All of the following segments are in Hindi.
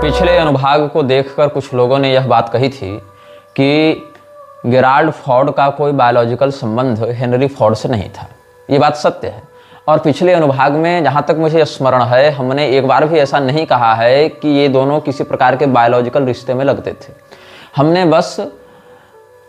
पिछले अनुभाग को देखकर कुछ लोगों ने यह बात कही थी कि गेराल्ड फॉर्ड का कोई बायोलॉजिकल संबंध हेनरी फॉर्ड से नहीं था। ये बात सत्य है। और पिछले अनुभाग में जहाँ तक मुझे स्मरण है, हमने एक बार भी ऐसा नहीं कहा है कि ये दोनों किसी प्रकार के बायोलॉजिकल रिश्ते में लगते थे। हमने बस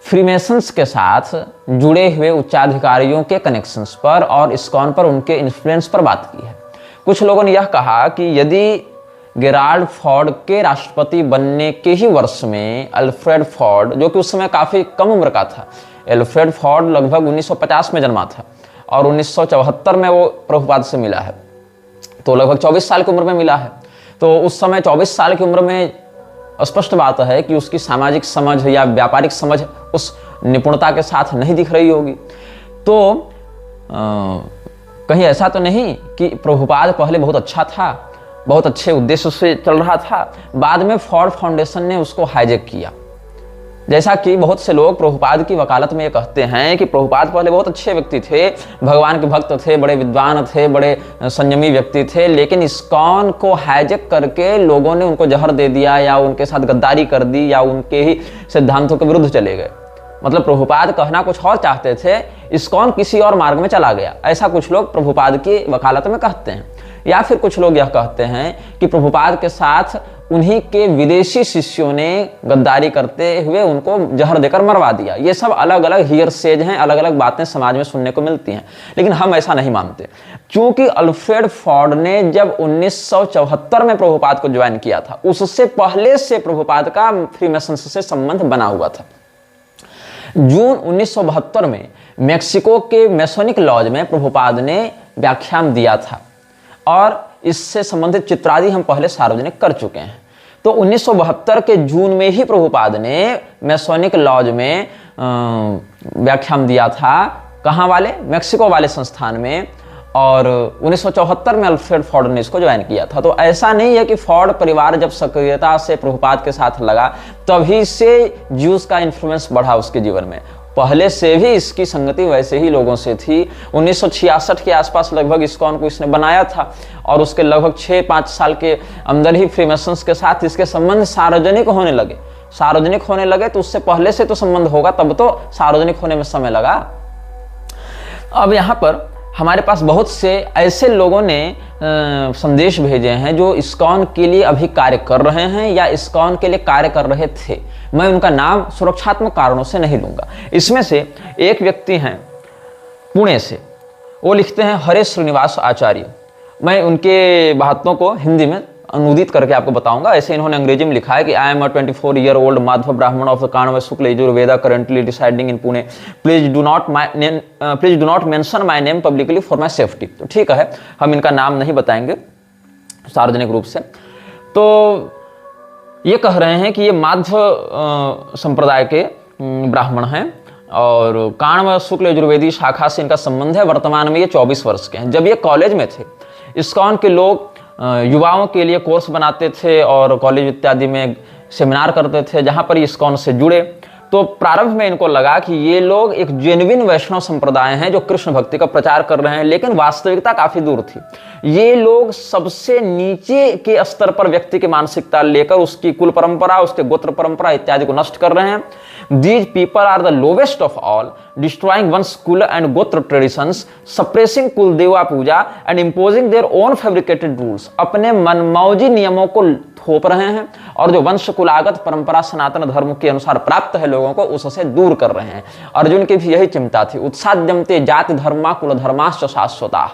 फ्रीमेसन्स के साथ जुड़े हुए उच्चाधिकारियों के कनेक्शंस पर और इस्कॉन पर उनके इन्फ्लुएंस पर बात की है। कुछ लोगों ने यह कहा कि यदि गेराल्ड फॉर्ड के राष्ट्रपति बनने के ही वर्ष में अल्फ्रेड फॉर्ड, जो कि उस समय काफ़ी कम उम्र का था, अल्फ्रेड फॉर्ड लगभग 1950 में जन्मा था और 1974 में वो प्रभुपाद से मिला है, तो लगभग 24 साल की उम्र में मिला है। तो उस समय 24 साल की उम्र में स्पष्ट बात है कि उसकी सामाजिक समझ या व्यापारिक समझ उस निपुणता के साथ नहीं दिख रही होगी। तो कहीं ऐसा तो नहीं कि प्रभुपाद पहले बहुत अच्छा था, बहुत अच्छे उद्देश्य से चल रहा था, बाद में फॉर्ड फाउंडेशन ने उसको हाईजैक किया। जैसा कि बहुत से लोग प्रभुपाद की वकालत में ये कहते हैं कि प्रभुपाद पहले बहुत अच्छे व्यक्ति थे, भगवान के भक्त थे, बड़े विद्वान थे, बड़े संयमी व्यक्ति थे, लेकिन इस्कॉन को हाईजैक करके लोगों ने उनको जहर दे दिया या उनके साथ गद्दारी कर दी या उनके ही सिद्धांतों के विरुद्ध चले गए। मतलब प्रभुपाद कहना कुछ और चाहते थे, इस्कॉन किसी और मार्ग में चला गया। ऐसा कुछ लोग प्रभुपाद की वकालत में कहते हैं। या फिर कुछ लोग यह कहते हैं कि प्रभुपाद के साथ उन्हीं के विदेशी शिष्यों ने गद्दारी करते हुए उनको जहर देकर मरवा दिया। ये सब अलग अलग हियरसेज हैं, अलग अलग बातें समाज में सुनने को मिलती हैं, लेकिन हम ऐसा नहीं मानते। क्योंकि अल्फ्रेड फॉर्ड ने जब 1974 में प्रभुपाद को ज्वाइन किया था, उससे पहले से प्रभुपाद का फ्रीमेसन्स से संबंध बना हुआ था। जून 1972 में मेक्सिको के मेसोनिक लॉज में प्रभुपाद ने व्याख्यान दिया था और इससे संबंधित चित्रादि हम पहले सार्वजनिक कर चुके हैं। तो 1972 के जून में ही प्रभुपाद ने मेसोनिक लॉज में व्याख्यान दिया था। कहाँ वाले? मेक्सिको वाले संस्थान में। और 1974 में अल्फ्रेड फॉर्ड ने इसको ज्वाइन किया था। तो ऐसा नहीं है कि फॉर्ड परिवार जब सक्रियता से प्रभुपाद के साथ लगा तभी से ज्यूस का इन्फ्लुएंस बढ़ा उसके जीवन में। पहले से भी इसकी संगति वैसे ही लोगों से थी। 1966 के आसपास लगभग इस्कॉन को इसने बनाया था और उसके लगभग 6-5 साल के अंदर ही फ्रीमेसन्स के साथ इसके संबंध सार्वजनिक होने लगे। तो उससे पहले से तो संबंध होगा, तब तो सार्वजनिक होने में समय लगा। अब यहाँ पर हमारे पास बहुत से ऐसे लोगों ने संदेश भेजे हैं जो इस्कॉन के लिए अभी कार्य कर रहे हैं या इस्कॉन के लिए कार्य कर रहे थे। मैं उनका नाम सुरक्षात्मक कारणों से नहीं लूंगा। इसमें से एक व्यक्ति हैं पुणे से, वो लिखते हैं हरे श्रीनिवास आचार्य। मैं उनके बातों को हिंदी में अनुदित करके आपको बताऊंगा। ऐसे इन्होंने अंग्रेजी में लिखा है कि I am a 24-year-old Madhav ब्राह्मण of the Kanva Shukla Yajurveda currently residing in Pune. Please do not mention my name publicly for my safety. तो ठीक है, हम इनका नाम नहीं बताएंगे सार्वजनिक रूप से। तो ये कह रहे हैं कि ये माध्व संप्रदाय के ब्राह्मण हैं और काण्व शुक्ल यजुर्वेदी शाखा से इनका संबंध है। वर्तमान में ये 24 वर्ष के हैं। जब ये कॉलेज में थे, इस्कॉन के लोग युवाओं के लिए कोर्स बनाते थे और कॉलेज इत्यादि में सेमिनार करते थे जहाँ पर इस्कॉन से जुड़े। तो प्रारंभ में इनको लगा कि ये लोग एक जेन्युइन वैष्णव संप्रदाय हैं जो कृष्ण भक्ति का प्रचार कर रहे हैं, लेकिन वास्तविकता काफी दूर थी। ये लोग सबसे नीचे के स्तर पर व्यक्ति की मानसिकता लेकर उसकी कुल परंपरा, उसके गोत्र परंपरा इत्यादि को नष्ट कर रहे हैं। These people are the lowest of all, destroying one's कुल and गोत्र traditions, suppressing कुल देवा पूजा and imposing their own fabricated rules। अपने मनमौजी नियमों को थोप रहे हैं और जो वंश कुलागत परंपरा सनातन धर्म के अनुसार प्राप्त है लोगों को, उससे दूर कर रहे हैं। अर्जुन की भी यही चिंता थी। उत्साद्यमते जाति धर्मा कुल धर्माश्च शाश्वता।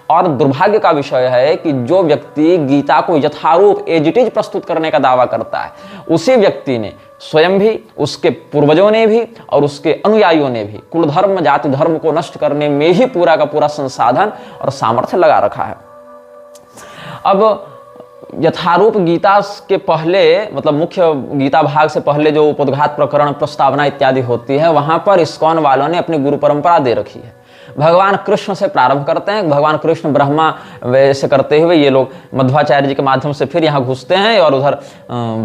और दुर्भाग्य का विषय है कि जो व्यक्ति गीता को यथारूप एज इट इज प्रस्तुत करने का दावा करता है, उसी व्यक्ति ने स्वयं भी, उसके पूर्वजों ने भी और उसके अनुयायियों ने भी कुल धर्म जाति धर्म को नष्ट करने में ही पूरा का पूरा संसाधन और सामर्थ्य लगा रखा है। अब यथारूप गीता के पहले, मतलब मुख्य गीता भाग से पहले जो उपोद्घात प्रकरण, प्रस्तावना इत्यादि होती है, वहां पर इस्कॉन वालों ने अपनी गुरु परंपरा दे रखी है। भगवान कृष्ण से प्रारंभ करते हैं, भगवान कृष्ण ब्रह्मा वैसे करते हुए ये लोग मध्वाचार्य जी के माध्यम से फिर यहाँ घुसते हैं और उधर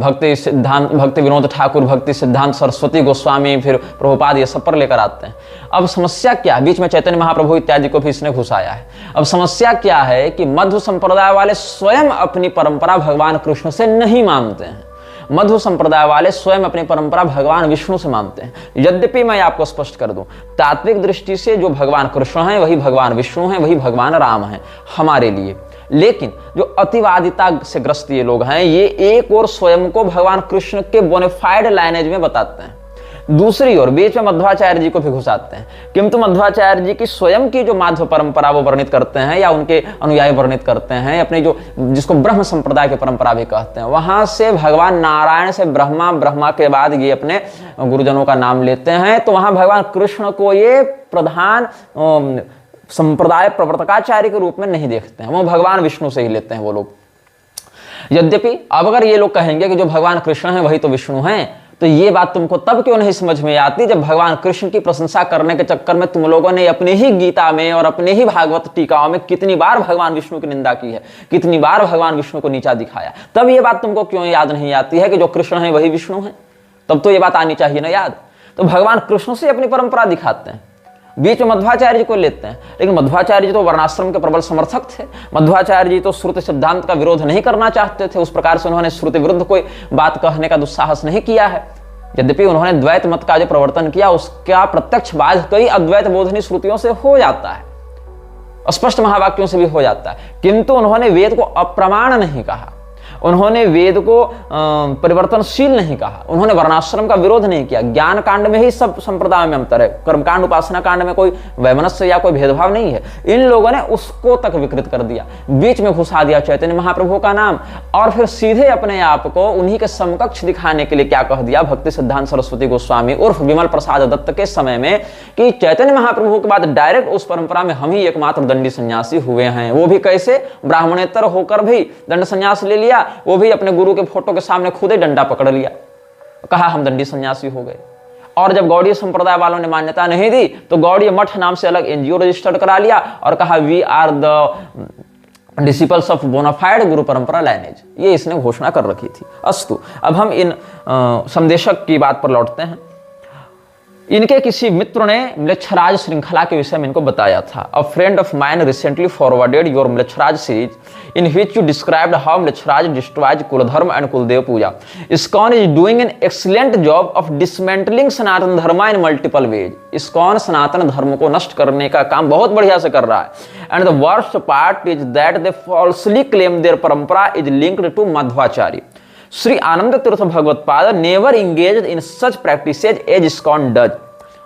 भक्ति विनोद ठाकुर, भक्ति सिद्धांत सरस्वती गोस्वामी, फिर प्रभुपाद, ये सब पर लेकर आते हैं। अब समस्या क्या है, बीच में चैतन्य महाप्रभु इत्यादि को भी इसने घुसाया है। अब समस्या क्या है कि मध्व संप्रदाय वाले स्वयं अपनी परंपरा भगवान कृष्ण से नहीं मानते हैं। मध्व संप्रदाय वाले स्वयं अपनी परंपरा भगवान विष्णु से मानते हैं। यद्यपि मैं आपको स्पष्ट कर दूं, तात्विक दृष्टि से जो भगवान कृष्ण हैं वही भगवान विष्णु हैं, वही भगवान राम हैं हमारे लिए। लेकिन जो अतिवादिता से ग्रस्त ये लोग हैं, ये एक और स्वयं को भगवान कृष्ण के बोनेफाइड लाइनेज में बताते हैं, दूसरी ओर बीच में मध्वाचार्य जी को भी घुसाते हैं। किंतु मध्वाचार्य जी की स्वयं की जो माध्व परंपरा वो वर्णित करते हैं या उनके अनुयायी वर्णित करते हैं, अपनी जो जिसको ब्रह्म संप्रदाय की परंपरा भी कहते हैं, वहां से भगवान नारायण से ब्रह्मा, ब्रह्मा के बाद ये अपने गुरुजनों का नाम लेते हैं। तो वहां भगवान कृष्ण को ये प्रधान संप्रदाय प्रवर्तकाचार्य के रूप में नहीं देखते हैं, वो भगवान विष्णु से ही लेते हैं वो लोग। यद्यपि अब अगर ये लोग कहेंगे कि जो भगवान कृष्ण है वही तो विष्णु हैं, तो ये बात तुमको तब क्यों नहीं समझ में आती जब भगवान कृष्ण की प्रशंसा करने के चक्कर में तुम लोगों ने अपनी ही गीता में और अपने ही भागवत टीकाओं में कितनी बार भगवान विष्णु की निंदा की है, कितनी बार भगवान विष्णु को नीचा दिखाया। तब ये बात तुमको क्यों याद नहीं आती है कि जो कृष्ण है वही विष्णु है? तब तो ये बात आनी चाहिए ना याद। तो भगवान कृष्ण से अपनी परंपरा दिखाते हैं, बीच में मध्वाचार्य जी को लेते हैं। लेकिन मध्वाचार्य जी तो वर्णाश्रम के प्रबल समर्थक थे। मध्वाचार्य जी तो श्रुति सिद्धांत का विरोध नहीं करना चाहते थे, उस प्रकार से उन्होंने श्रुति विरुद्ध कोई बात कहने का दुस्साहस नहीं किया है। यद्यपि उन्होंने द्वैत मत का जो प्रवर्तन किया उसका प्रत्यक्ष बाध कई अद्वैत बोधनी श्रुतियों से हो जाता है, स्पष्ट महावाक्यों से भी हो जाता है। किंतु उन्होंने वेद को अप्रमाण नहीं कहा, उन्होंने वेद को परिवर्तनशील नहीं कहा, उन्होंने वर्णाश्रम का विरोध नहीं किया। ज्ञान कांड में ही सब संप्रदाय में अंतर है, कर्मकांड उपासना कांड में कोई वैमनस्य या कोई भेदभाव नहीं है। इन लोगों ने उसको तक विकृत कर दिया, बीच में घुसा दिया चैतन्य महाप्रभु का नाम, और फिर सीधे अपने आप को उन्हीं के समकक्ष दिखाने के लिए क्या कह दिया भक्ति सिद्धांत सरस्वती गोस्वामी उर्फ विमल प्रसाद दत्त के समय में कि चैतन्य महाप्रभु के बाद डायरेक्ट उस परंपरा में हम ही एकमात्र दंडी सन्यासी हुए हैं। वो भी कैसे? ब्राह्मणेतर होकर भी दंड सन्यास ले लिया, वो भी अपने गुरु के फोटो के सामने खुद ही डंडा पकड़ लिया, कहा हम दंडी सन्यासी हो गए। और जब गौड़ीय संप्रदाय वालों ने मान्यता नहीं दी तो गौड़ीय मठ नाम से अलग एनजीओ रजिस्टर्ड करा लिया और कहा we are the disciples of bonafide guru parampara lineage, ये इसने घोषणा कर रखी थी। अस्तु, अब हम इन संदेशक की बात पर लौटते हैं। इनके किसी मित्र ने म्लेच्छराज श्रृंखला के विषय में इनको बताया था। A friend of mine recently forwarded your Mlechharaj series in which you described how Mlechharaj destroys kuladharma and kuladev puja. ISKCON is doing an excellent job of dismantling Sanatan Dharma in multiple ways. ISKCON Sanatan Dharma को नष्ट करने का काम बहुत बढ़िया से कर रहा है। And the worst part is that they falsely claim their parampara is linked to Madhvacharya. Shri Ananda Tirtha Bhagavatpada never engaged in such practices as ISKCON does.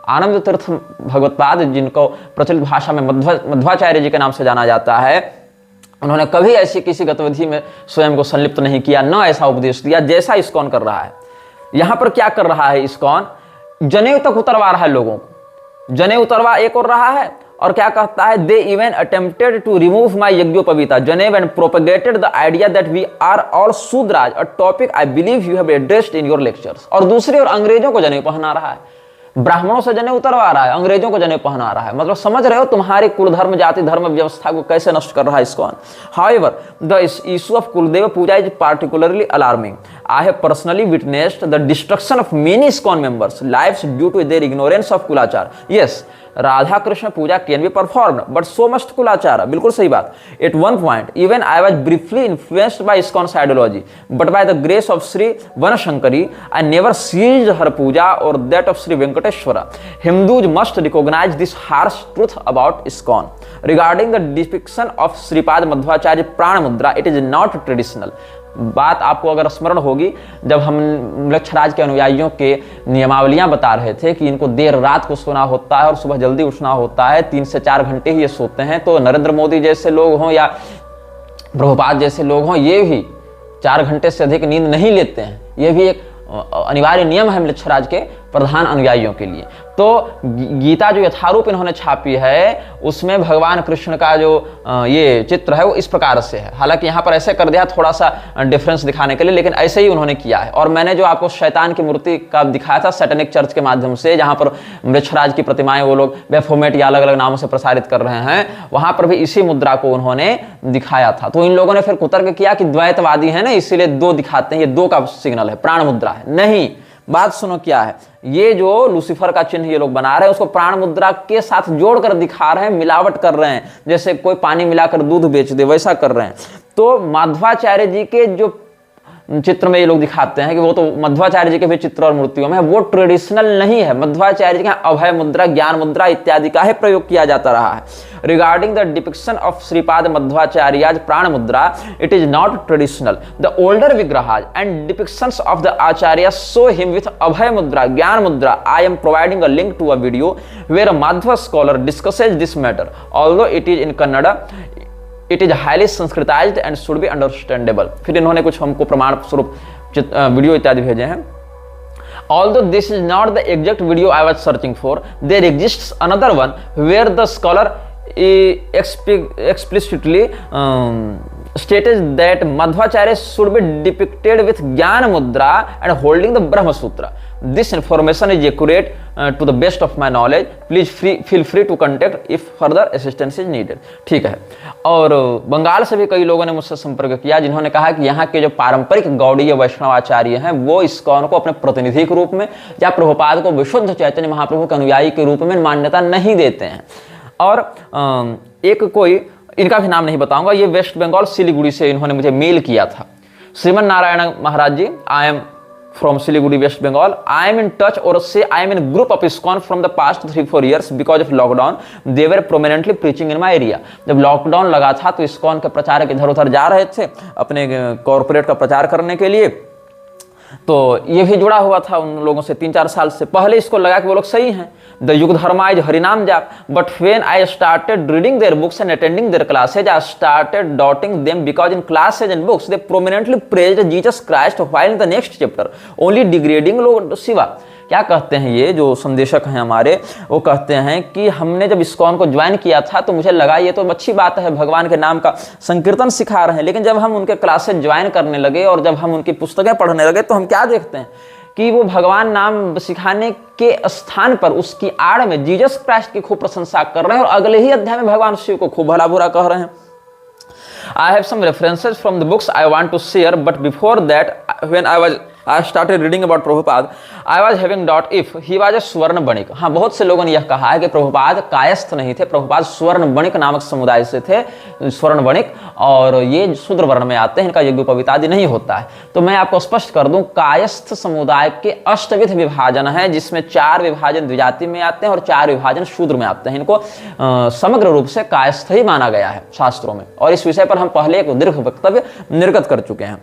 Ananda Tirtha Bhagavatpada, जिनको प्रचलित भाषा में मध्वाचार्य जी के नाम से जाना जाता है, उन्होंने कभी ऐसी किसी गतिविधि में स्वयं को संलिप्त नहीं किया, न ऐसा उपदेश दिया जैसा इस्कॉन कर रहा है। यहां पर क्या कर रहा है इस्कॉन? जनेऊ तक उतरवा रहा है लोगों को, जनेऊ उतरवा एक और रहा है, और क्या कहता है? They even attempted to remove my yajnopavita janeu and propagated the idea that we are all Shudras, a topic I believe you have addressed in your lectures. और दूसरी ओर अंग्रेजों को जनेऊ पहना रहा है, ब्राह्मणों से जनेऊ उतरवा रहा है, अंग्रेजों को जनेऊ पहना रहा है। मतलब समझ रहे हो तुम्हारी कुल धर्म जाति धर्म व्यवस्था को कैसे नष्ट कर रहा है ISKCON. However, the issue of Kuldeva Puja is particularly alarming. I have personally witnessed the destruction of many ISKCON members' lives due to their ignorance of Kulachar. Yes, Radha Krishna puja can be performed but so must kulachar. बिल्कुल सही बात। At one point even I was briefly influenced by ISKCON's ideology but by the grace of Shri Vanashankari I never ceased her puja और that of Shri Venkateshwara. Hindus must recognise this harsh truth about ISKCON regarding the depiction of Shripad Madhvacharya prana mudra. It is not traditional. बात आपको अगर स्मरण होगी जब हम म्लेच्छराज के अनुयायियों के नियमावलियां बता रहे थे कि इनको देर रात को सोना होता है और सुबह जल्दी उठना होता है, 3 से 4 घंटे ही ये सोते हैं। तो नरेंद्र मोदी जैसे लोग हों या प्रभुपाद जैसे लोग हों, ये भी 4 घंटे से अधिक नींद नहीं लेते हैं। ये भी एक अनिवार्य नियम है म्लेच्छराज के प्रधान अनुयायियों के लिए। तो गीता जो यथारूप इन्होंने छापी है उसमें भगवान कृष्ण का जो ये चित्र है वो इस प्रकार से है। हालांकि यहाँ पर ऐसे कर दिया थोड़ा सा डिफरेंस दिखाने के लिए, लेकिन ऐसे ही उन्होंने किया है। और मैंने जो आपको शैतान की मूर्ति का दिखाया था सैटेनिक चर्च के माध्यम से, जहाँ पर वृक्षराज की प्रतिमाएं वो लोग बेफोमेट या अलग अलग नामों से प्रसारित कर रहे हैं, वहां पर भी इसी मुद्रा को उन्होंने दिखाया था। तो इन लोगों ने फिर कुतर्क किया कि द्वैतवादी है ना, इसीलिए दो दिखाते हैं, ये दो का सिग्नल है, प्राण मुद्रा है। नहीं, बात सुनो क्या है, ये जो लूसीफर का चिन्ह ये लोग बना रहे हैं उसको प्राण मुद्रा के साथ जोड़कर दिखा रहे हैं, मिलावट कर रहे हैं, जैसे कोई पानी मिलाकर दूध बेच दे वैसा कर रहे हैं। तो माधवाचार्य जी के जो चित्र में ये लोग दिखाते हैं कि वो तो मध्वाचार्य जी के भी चित्र और मूर्तियों में वो ट्रेडिशनल नहीं है। मध्वाचार्य जी का अभय मुद्रा, ज्ञान मुद्रा इत्यादि का ही प्रयोग किया जाता रहा है। Regarding the depiction of Shripad Madhvacharya's prana mudra, it is not traditional. The older vigrahas and depictions of the acharya show him with abhaya mudra, jnana mudra. I am providing a link to a video where a Madhva scholar discusses this matter, although it is in Kannada, it is highly Sanskritised and should be understandable. फिर इन्होंने कुछ हमको प्रमाण स्वरूप वीडियो इत्यादि भेजे हैं। Although this is not the exact video I was searching for, there exists another one where the scholar explicitly stated that Madhvacharya should be depicted with Jnana Mudra and holding the Brahma Sutra. This information is accurate to the best of my knowledge. Please feel free to contact if further assistance is needed. ठीक है। और बंगाल से भी कई लोगों ने मुझसे संपर्क किया जिन्होंने कहा कि यहाँ के जो पारंपरिक गौड़ीय वैष्णवाचार्य हैं वो इस्कॉन को अपने प्रतिनिधि के रूप में या प्रभुपाद को विशुद्ध चैतन्य महाप्रभु के अनुयायी के रूप में मान्यता नहीं देते हैं। और एक कोई, इनका भी नाम नहीं बताऊंगा, ये वेस्ट बंगाल सिलीगुड़ी से इन्होंने मुझे मेल किया था। Shriman Narayan Maharaj ji, I am from Siliguri, West Bengal. I am in touch, or say I am in a group of ISKCON from the past 3-4 years because of lockdown. They were prominently preaching in my area. जब लॉकडाउन लगा था तो ISKCON के प्रचारक इधर उधर जा रहे थे अपने कॉर्पोरेट का प्रचार करने के लिए, तो ये भी जुड़ा हुआ था उन लोगों से 3-4 साल से। पहले इसको लगा कि वो लोग सही हैं, द युग धर्मा is harinam jaap, but when I started reading their books and attending their classes I started doubting them because in classes and books they prominently praised Jesus Christ while in the next chapter only degrading Lord Shiva. क्या कहते हैं ये जो संदेशक हैं हमारे, वो कहते हैं कि हमने जब ISKCON को ज्वाइन किया था तो मुझे लगा ये तो अच्छी बात है, भगवान के नाम का संकीर्तन सिखा रहे हैं, लेकिन जब हम उनके क्लासेस ज्वाइन करने लगे और जब हम उनकी पुस्तकें पढ़ने लगे तो हम क्या देखते हैं कि वो भगवान नाम सिखाने के स्थान पर उसकी आड़ में जीसस क्राइस्ट की खूब प्रशंसा कर रहे हैं और अगले ही अध्याय में भगवान शिव को खूब भला बुरा कह रहे हैं। I have some references from the books I want to share, but before that, when I started reading about Prabhupada, I was having doubt if he was a स्वर्ण बणिक। हाँ, बहुत से लोगों ने यह कहा है कि प्रभुपाद कायस्थ नहीं थे, प्रभुपाद स्वर्ण बणिक नामक समुदाय से थे, स्वर्ण बणिक, और ये शूद्र वर्ण में आते हैं, इनका यज्ञोपवीत आदि नहीं होता है। तो मैं आपको स्पष्ट कर दूं, कायस्थ समुदाय के अष्टविध विभाजन है, जिसमें 4 विभाजन द्विजाति में आते हैं और 4 विभाजन शूद्र में आते हैं। इनको समग्र रूप से कायस्थ ही माना गया है शास्त्रों में, और इस विषय पर हम पहले एक दीर्घ वक्तव्य निर्गत कर चुके हैं।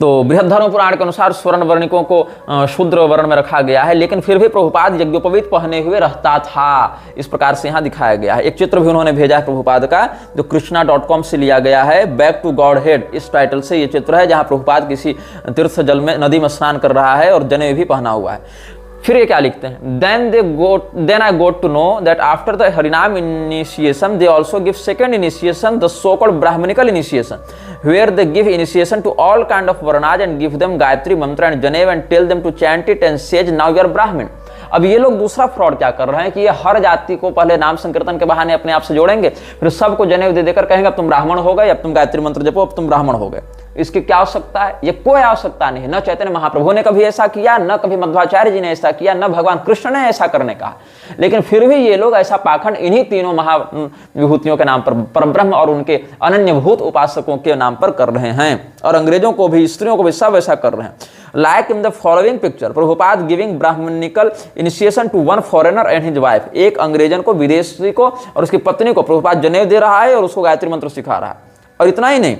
तो बृहद धर्म पुराण के अनुसार स्वर्ण वर्णिकों को शूद्र वर्ण में रखा गया है, लेकिन फिर भी प्रभुपाद यज्ञोपवीत पहने हुए रहता था, इस प्रकार से यहाँ दिखाया गया है। एक चित्र भी उन्होंने भेजा है प्रभुपाद का, जो krishna.com से लिया गया है, बैक टू गॉड हेड इस टाइटल से ये चित्र है, जहाँ प्रभुपाद किसी तीर्थ जल में नदी में स्नान कर रहा है और जनेऊ भी पहना हुआ है। फिर ये क्या लिखते हैं, then I got to know that after the Harinam initiation they also give second initiation, the so-called Brahmanical initiation, where they give initiation to all kind of varnas and give them Gayatri mantra and Janev and tell them to chant it and say now you are Brahmin। अब ये लोग दूसरा फ्रॉड क्या कर रहे हैं कि ये हर जाति को पहले नाम संकीर्तन के बहाने अपने आप से जोड़ेंगे, फिर सबको जनेऊ दे देकर कहेंगे अब तुम ब्राह्मण हो गए, अब तुम गायत्री मंत्र जपो, अब तुम ब्राह्मण हो गए। इसकी क्या आवश्यकता है? ये कोई आवश्यकता नहीं। न चैतन्य महाप्रभु ने कभी ऐसा किया, न कभी मध्वाचार्य जी ने ऐसा किया, न भगवान कृष्ण ने ऐसा करने कहा, लेकिन फिर भी ये लोग ऐसा पाखंड इन्हीं तीनों महाविभूतियों के नाम पर, परब्रह्म और उनके अनन्यभूत उपासकों के नाम पर कर रहे हैं, और अंग्रेजों को भी, स्त्रियों को भी सब ऐसा कर रहे हैं। Like in the following picture, Prabhupada giving Brahmanical initiation to one foreigner and his wife। एक अंग्रेजन को, विदेशी को और उसकी पत्नी को प्रभुपाद जनेऊ दे रहा है और उसको गायत्री मंत्र सिखा रहा है। और इतना ही नहीं,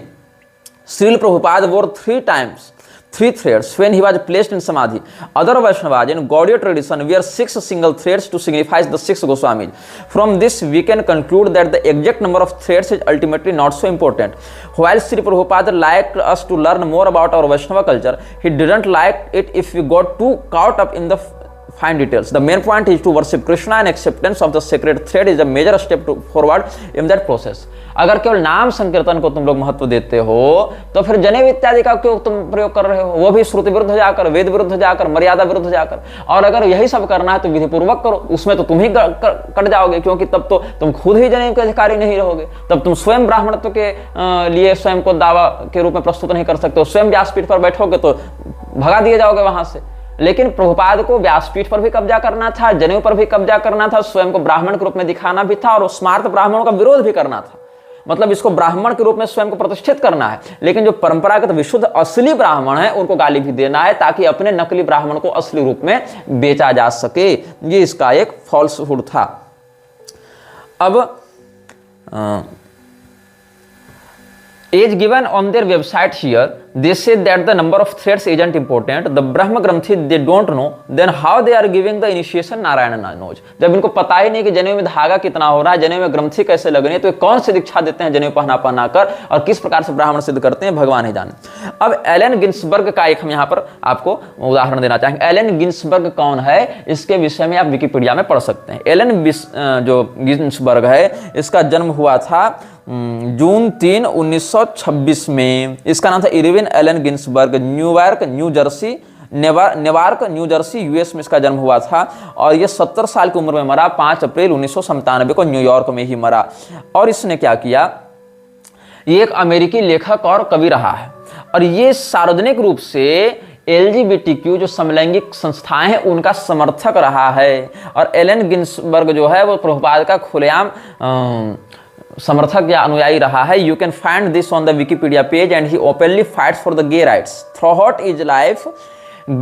Srila Prabhupada wore 3 times 3 threads when he was placed in samadhi. Other Vaishnavas in Gaudiya tradition wear 6 single threads to signify the 6 Goswamis. From this we can conclude that the exact number of threads is ultimately not so important. While Sri Prabhupada liked us to learn more about our Vaishnava culture, he didn't like it if we got too caught up in the fine details. The main point is to worship Krishna and acceptance of the sacred thread is a major step forward in that process. अगर केवल नाम संकीर्तन को तुम लोग महत्व देते हो तो फिर जनेऊ इत्यादि का क्यों तुम प्रयोग कर रहे हो, वो भी श्रुति विरुद्ध जाकर, वेद विरुद्ध जाकर, मर्यादा विरुद्ध जाकर। और अगर यही सब करना है तो विधि पूर्वक करो, उसमें तो तुम ही कट जाओगे, क्योंकि तब तो तुम खुद ही जनेऊ के अधिकारी नहीं रहोगे, तब तुम स्वयं ब्राह्मणत्व के लिए स्वयं को दावा के रूप में प्रस्तुत नहीं कर सकते हो, स्वयं व्यासपीठ पर बैठोगे तो भगा दिए जाओगे वहां से। लेकिन प्रभुपाद को व्यासपीठ पर भी कब्जा करना था, जनेऊ पर भी कब्जा करना था, स्वयं को ब्राह्मण के रूप में दिखाना भी था और स्मार्त ब्राह्मणों का विरोध भी करना था। मतलब इसको ब्राह्मण के रूप में स्वयं को प्रतिष्ठित करना है, लेकिन जो परंपरागत विशुद्ध असली ब्राह्मण है उनको गाली भी देना है ताकि अपने नकली ब्राह्मण को असली रूप में बेचा जा सके। ये इसका एक फॉल्सहुड था। अब as given on their website here, they say that the number of threads isn't important. The Brahma Granthi they don't know, then how they are giving the initiation Narayana knows. जब इनको पता ही नहीं कि जनेऊ में धागा कितना हो रहा है, जनेऊ में ग्रंथि कैसे लगनी है, तो कौन सी दीक्षा देते हैं जनेऊ पहना कर और किस प्रकार से ब्राह्मण सिद्ध करते हैं, भगवान ही जाने। अब एलन गिन्सबर्ग का एक हम यहाँ पर आपको उदाहरण देना चाहेंगे। एलन गिन्सबर्ग कौन है, इसके विषय में आप विकिपीडिया में पढ़ सकते हैं। एलन जो गिन्सबर्ग है, इसका जन्म हुआ था जून 3, 1926 में। इसका नाम था Irwin Allen Ginsberg. Newark New Jersey US में इसका जन्म हुआ था और ये 70 साल की उम्र में मरा। 5 अप्रैल 1997 को न्यूयॉर्क में ही मरा। और इसने क्या किया, ये एक अमेरिकी लेखक और कवि रहा है और ये सार्वजनिक रूप से LGBTQ जो समलैंगिक संस्थाएं हैं उनका समर्थक रहा है। और एलन गिन्सबर्ग जो है वो प्रभुपाद का खुलेआम समर्थक या अनुयायी रहा है। You can find this on the Wikipedia page and he openly fights for the gay rights through his life.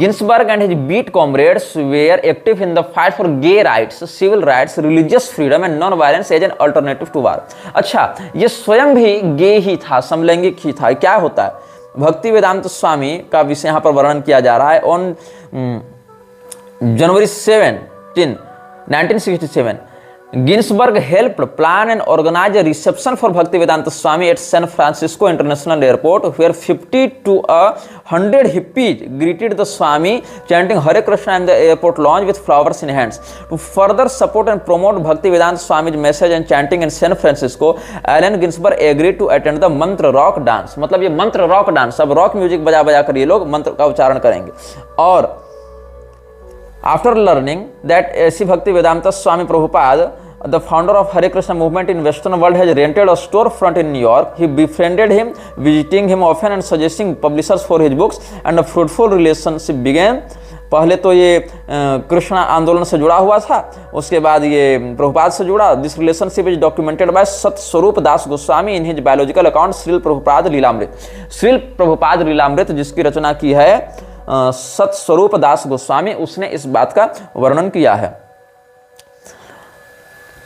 Ginsburg and his beat comrades were active in the fight for gay rights, civil rights, religious freedom and non-violence as an alternative to war. अच्छा, ये स्वयं भी गे ही था, समलैंगिक ही था। क्या होता है, भक्ति वेदांत स्वामी का विषय यहाँ पर वर्णन किया जा रहा है। On January 17, 1967 Ginsburg helped plan and organize a reception for Bhaktivedanta Swami at San Francisco International Airport, where 50 to 100 hippies greeted the Swami, chanting Hare Krishna in the airport lounge with flowers in hands. To further support and promote Bhaktivedanta Swami's message and chanting in San Francisco, Allen Ginsberg agreed to attend the मंत्र रॉक डांस। मतलब ये मंत्र रॉक डांस, अब रॉक म्यूजिक बजा बजा कर ये लोग मंत्र का उच्चारण करेंगे। और after learning that A.C. Bhaktivedanta Swami Prabhupada, the founder of Hare Krishna movement in Western world, has rented a storefront in New York, he befriended him, visiting him often and suggesting publishers for his books, and a fruitful relationship began. पहले तो ये कृष्णा आंदोलन से जुड़ा हुआ था, उसके बाद ये प्रभुपाद से जुड़ा। This relationship is documented by Satsvarupa Das Goswami in his biological account Srila Prabhupada Lilamrita. Srila Prabhupada Lilamrita जिसकी रचना की है सतस्वरूप दास गोस्वामी, उसने इस बात का वर्णन किया है।